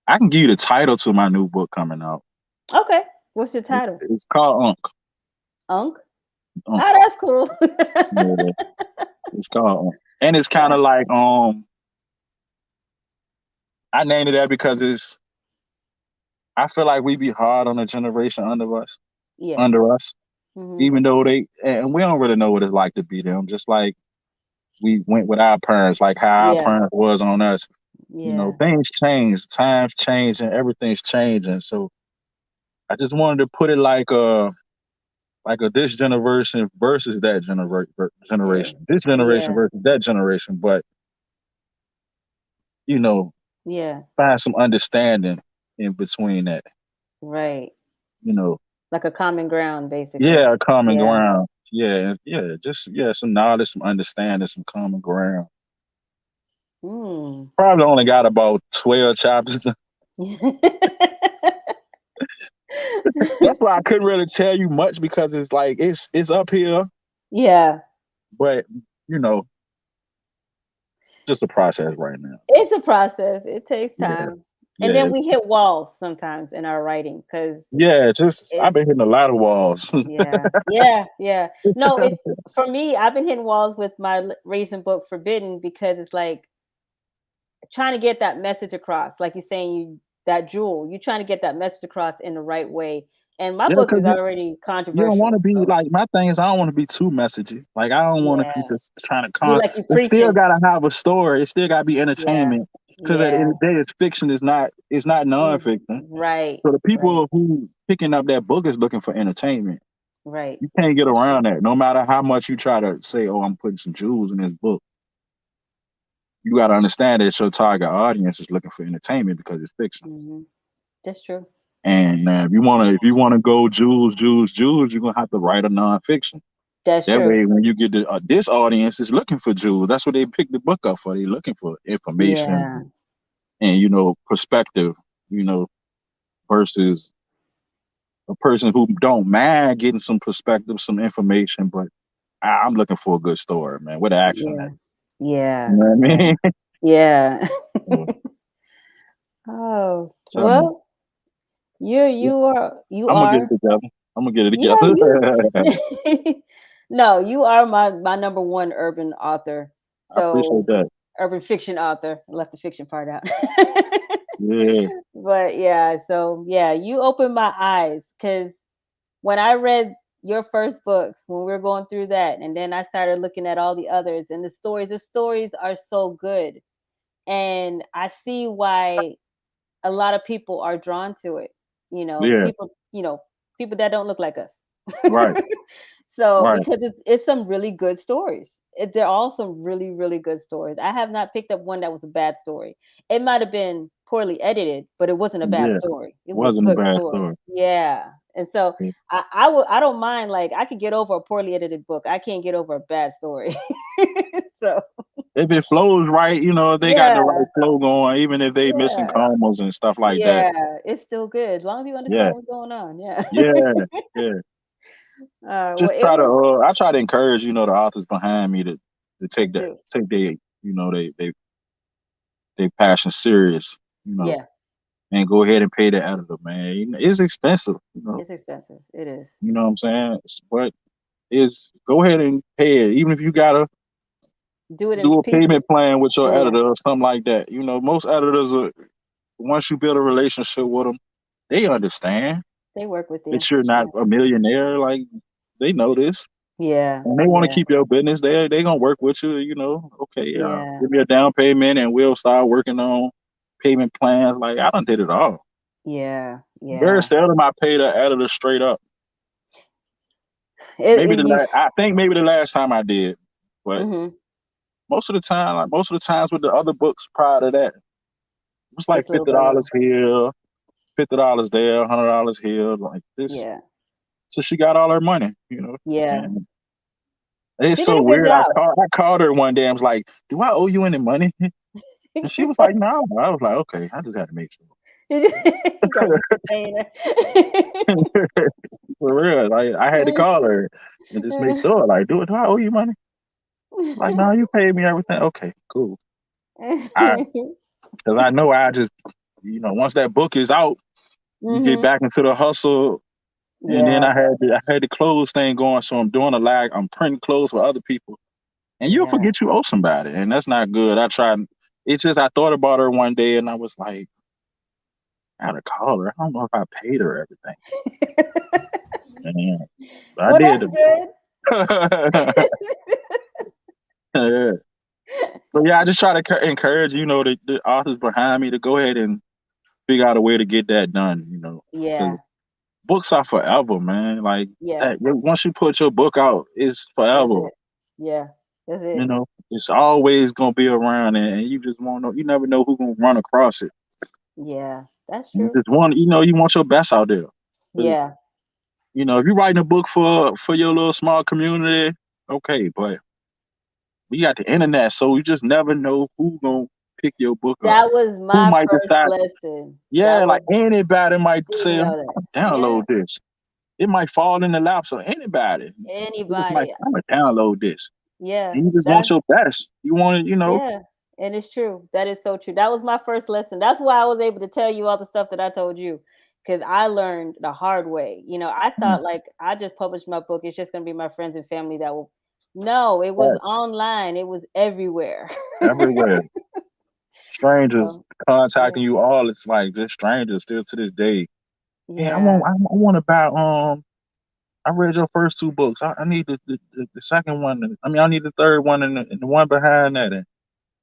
I can give you the title to my new book coming out. okay. What's the It's, title? it's called Unk. Unk. Unk. Oh, that's cool. Yeah, it's called Unk. And it's kind of That's, like I named it that because I feel like we be hard on the generation yeah, under us, mhm, even though and we don't really know what it's like to be them. Just like we went with our parents, like how our yeah, parents was on us. yeah, Things change, times change, and everything's changing. So I just wanted to put it like like a this generation versus that Yeah. generation, this generation Yeah. versus that generation, but you know, Yeah. find some understanding in between that, Right. you know. Like a common ground, basically. Yeah, common Yeah. ground. Yeah, yeah, just yeah, some knowledge, some understanding, some common ground. Hmm. Probably only got about 12 chapters. That's why I couldn't really tell you much because it's like it's up here, Yeah. but you know, just a process right now. It's a process. It takes Yeah, time. And yeah, then we hit walls sometimes in our writing because yeah. Just I've it's been hitting a lot of walls. yeah. Yeah. Yeah. No, it's for me, I've been hitting walls with my recent book Forbidden because it's like trying to get that message across. Like you're saying you that jewel, you're trying to get that message across in the right way. And my Yeah, book because is already you don't want to controversial. be So like my thing is I don't want to be too messagey. Like I don't want to be yeah. just trying to Be con. like you It still preaching. gotta have a story. It still gotta be Yeah. entertainment. Because at the end Yeah. of the day, it's fiction. It's not nonfiction. Right. So the Right. people who picking up that book is looking for entertainment. Right. You can't get That's true. around that. No matter how much you try to say, "Oh, I'm putting some jewels in this book," you got to understand that your target audience is looking for entertainment because it's fiction. Hmm. That's true. And if you wanna go jewels, you're gonna have to write a nonfiction. That's That true. way, when you get to this audience is looking for jewels. That's what they pick the book up for. They're looking for information Yeah. and perspective. You know, versus a person who don't mind getting some perspective, some information, but I'm looking for a good story, man, with action at Yeah. it. You Yeah. know what I Yeah. mean? Yeah. So, Oh, tell me. well, you I'm gonna get it are together. I'm gonna get it yeah, together. you no, you are my number one urban author. I appreciate So that. urban fiction author. I left the fiction part out. Yeah, But yeah, so yeah, you opened my eyes because when I read your first book, when we were going through that, and then I started looking at all the others and the stories are so good. And I see why a lot of people are drawn to it. yeah, People that don't look like us. right, So right. because it's some really good stories. They're all some really, really good stories. I have not picked up one that was a bad story. It might have been poorly edited, but it wasn't a bad Yeah, story. It was a wasn't a good bad story. story. Yeah. And so Yeah. I don't mind, like I could get over a poorly edited book. I can't get over a bad story. So If it flows right, if they got yeah, the right flow going, even if they missing yeah, commas and stuff like that. yeah. It's still good as long as you Yeah, understand what's going on. Yeah. yeah, yeah. Well, Just it was I try to encourage, the authors behind me to to take that, do. take they passion serious, Yeah, and go ahead and pay the editor, man. It's expensive, it's expensive. It is. you know what I'm saying? But is go ahead and pay it, even if you gotta Do it in do a pieces. payment plan with your Yeah, editor or something like that. Most editors are once you build a relationship with them, they understand they work with you. that you're not Yeah, a millionaire. Like they know this, yeah, and they want to yeah, keep your business. They gonna work with you. Okay, yeah, give me a down payment, and we'll start working on payment plans. Like I done did it all. yeah, Very yeah. seldom I pay the editor straight up. It you. I think maybe the last time I did, but Hmm. most of the times with the other books prior to that, it was like It's a little $50 better. here, $50 there, $100 here, like this. Yeah, So she got all her money, yeah. and it's She did so a good weird. job. I called her one day. I was like, "Do I owe you any money?" And she was like, "No." I was like, "Okay." I just had to make sure. You got used to paying her. For real, like I had to call her and just make sure. Like, do I owe you money? Like, no, you paid me everything. Okay, cool. I Because I know I just once that book is out, you get Hmm. back into the hustle. And then Yeah, I had the clothes thing going, so I'm doing I'm printing clothes for other people, and you'll yeah. forget you owe somebody, and that's not good. I tried. It's just I thought about her one day, and I was like, I gotta call her. I don't know if I paid her everything. And I Well, did. that's good. Yeah. But yeah, I just try to encourage the authors behind me to go ahead and figure out a way to get that done. Because Yeah, books are forever, man. Like Yeah, that. Once you put your book out, it's that's forever. it. Yeah, that's You it. know, it's always gonna be around, and you just won't know. You never know who's gonna run across it. Yeah, that's You true. just want, you want your best out there. 'Cause, Yeah, if you're writing a book for your little small community, okay, but we got the internet, so you just never know who gonna pick your book up. that was Who my might first decide? lesson. That Yeah, like was anybody might didn't say, "I'm know that. gonna Yeah, download this." It might fall in the laps of anybody. They just might, anybody. I'm gonna download this, Yeah, and you just want that your best. You want to, yeah, and it's true. That is so true. That was my first lesson. That's why I was able to tell you all the stuff that I told you, because I learned the hard way. I mm, thought like I just published my book. It's just gonna be my friends and family that will. No, it was right, online. It was everywhere. everywhere. Strangers So contacting yeah, you, all it's like just strangers still to this day. Hey, yeah, I want to buy. I read your first two books. I need the second one. I mean, I need the third one and the one behind that. And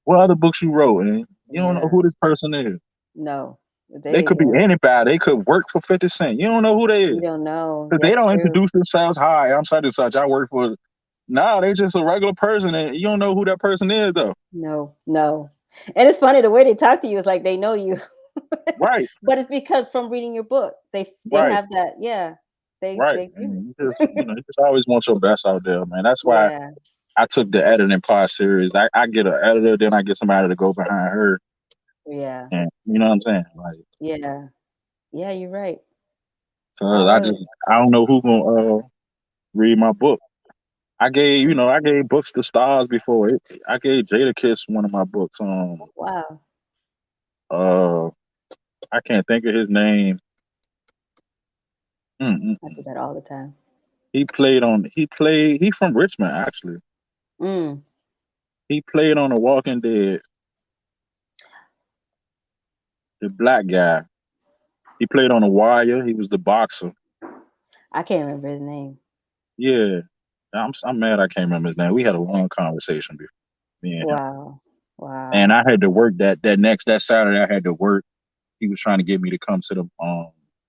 what other books you wrote? And you don't know yeah. who this person is. No, They they could be yeah. anybody. They could work for 50 Cent. You don't know who they You is don't know. because they That's don't true. introduce themselves. Hi, I'm such and such. I work for. No, they just a regular person, and you don't know who that person is though. No, no. And it's funny the way they talk to you is like they know you. Right, But it's because from reading your book. They right, have that, yeah. right. They do. And you just always want your best out there, man. That's why Yeah, I took the editing part serious. I get an editor, then I get somebody to go behind her, yeah, and you know what I'm saying? Like, yeah. Yeah, you're right. cause All good. I don't know who gonna read my book. I gave books to stars before. I gave Jada Kiss one of my books. Wow. Uh, I can't think of his name. I do Mm-mm-mm. that all the time. He from Richmond actually. Mm. He played on The Walking Dead. The black guy. He played on The Wire. He was the boxer. I can't remember his name. Yeah, I'm mad I can't remember his name. We had a long conversation before me and him, Wow. and Wow. I had to work that Saturday. I had to work. He was trying to get me to come to the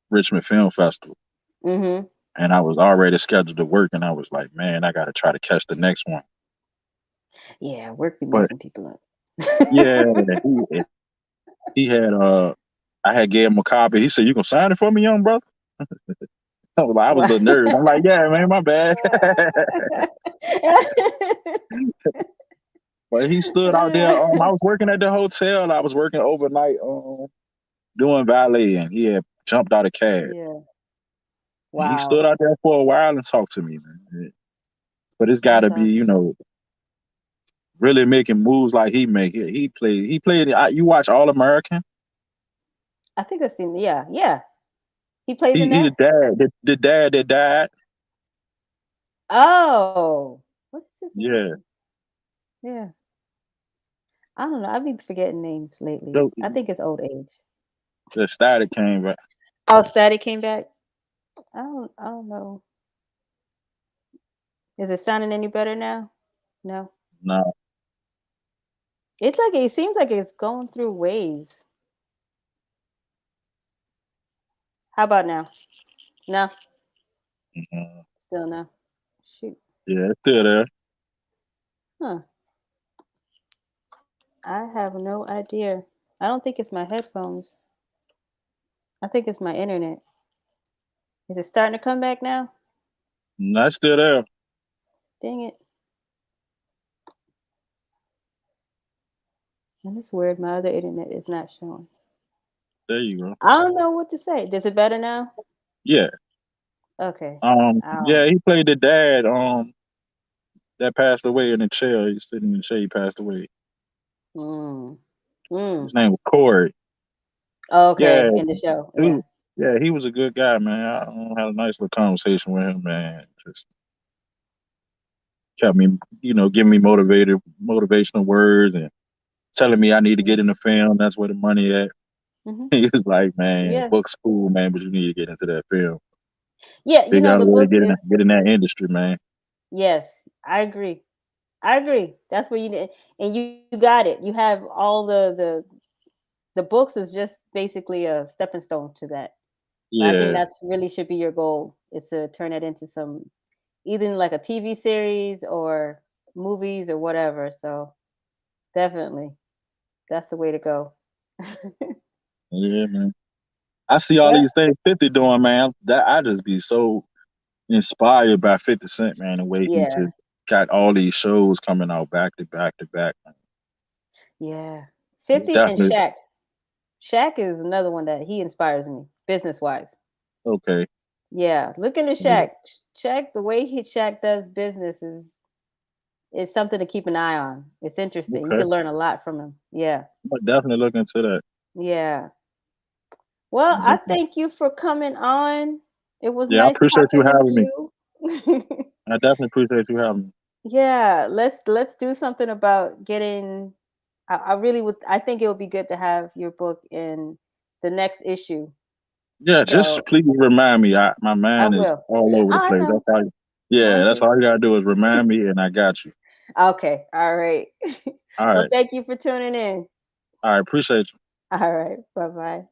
Richmond Film Festival, Mhm. and I was already scheduled to work, and I was like, man, I got to try to catch the next one. Yeah, work be But messing people up. yeah, he had I had gave him a copy. He said, "You gonna sign it for me, young brother?" I was a Wow. little nervous. I'm like, "Yeah, man, my bad." But he stood out there. I was working at the hotel. I was working overnight, doing valet, and he had jumped out of cab. Yeah. And he stood Wow. out there for a while and talked to me, man. But it's got That's to be, awesome. really making moves like he make it. He played. You watch All American. I think I've seen yeah, yeah. He plays in He the that? dad, the dad that died. Oh. What's his Yeah, name? Yeah. I don't know. I've been forgetting names lately. the, I think it's old age. the static came back. Oh, Static came back? I don't know. Is it sounding any better now? No. No, It's like it seems like it's going through waves. How about now? No, mhm. still no. Shoot. Yeah, it's still there. Huh. I have no idea. I don't think it's my headphones. I think it's my internet. Is it starting to come back now? No, it's still there. Dang it. And it's weird. My other internet is not showing. There you go. I don't know what to say. Is it better now? Yeah. Okay. Yeah, Oh. he played the dad. That passed away in the chair. He's sitting in the chair. He passed away. Mm. Mm. His name was Corey. Yeah, Okay. In the show. he Yeah. was, yeah, he was a good guy, man. I had a nice little conversation with him, man. Just kept me, giving me motivational words and telling me I need to get in the film. That's where the money at. Hmm. He was like, man, Yeah. book school, man, but you need to get into that film. Yeah. Figure out a The way to book is. get in that industry, man. Yes. I agree. I agree. That's where you need, and you got it. You have all the books is just basically a stepping stone to that. I think Yeah. that's really should be your goal, is to turn it into some, either like a TV series or movies or whatever. So definitely, that's the way to go. Yeah, man. I see all Yep. these things 50 doing, man. That I just be so inspired by 50 Cent, man, the way he Yeah. just got all these shows coming out back to back to back. Yeah. It's 50 and definitely Shaq. Shaq is another one that he inspires me business wise. okay. Yeah. Look into Yeah. Shaq. Shaq, the way Shaq does business is something to keep an eye on. It's interesting. You Okay. can learn a lot from him. Yeah. I'm definitely look into that. Yeah. Well, I thank you for coming on. It was Yeah, I nice appreciate you talking with having me. you. I definitely appreciate you having me. Yeah, let's do something about getting. I really would. I think it would be good to have your book in the next issue. Yeah, just So please remind me. My I mind is will. all over the I place. know. Yeah, I that's know. all you gotta do is remind me, and I got you. Okay. All right. All Well, right, thank you for tuning in. all right, appreciate you. All right. Bye bye.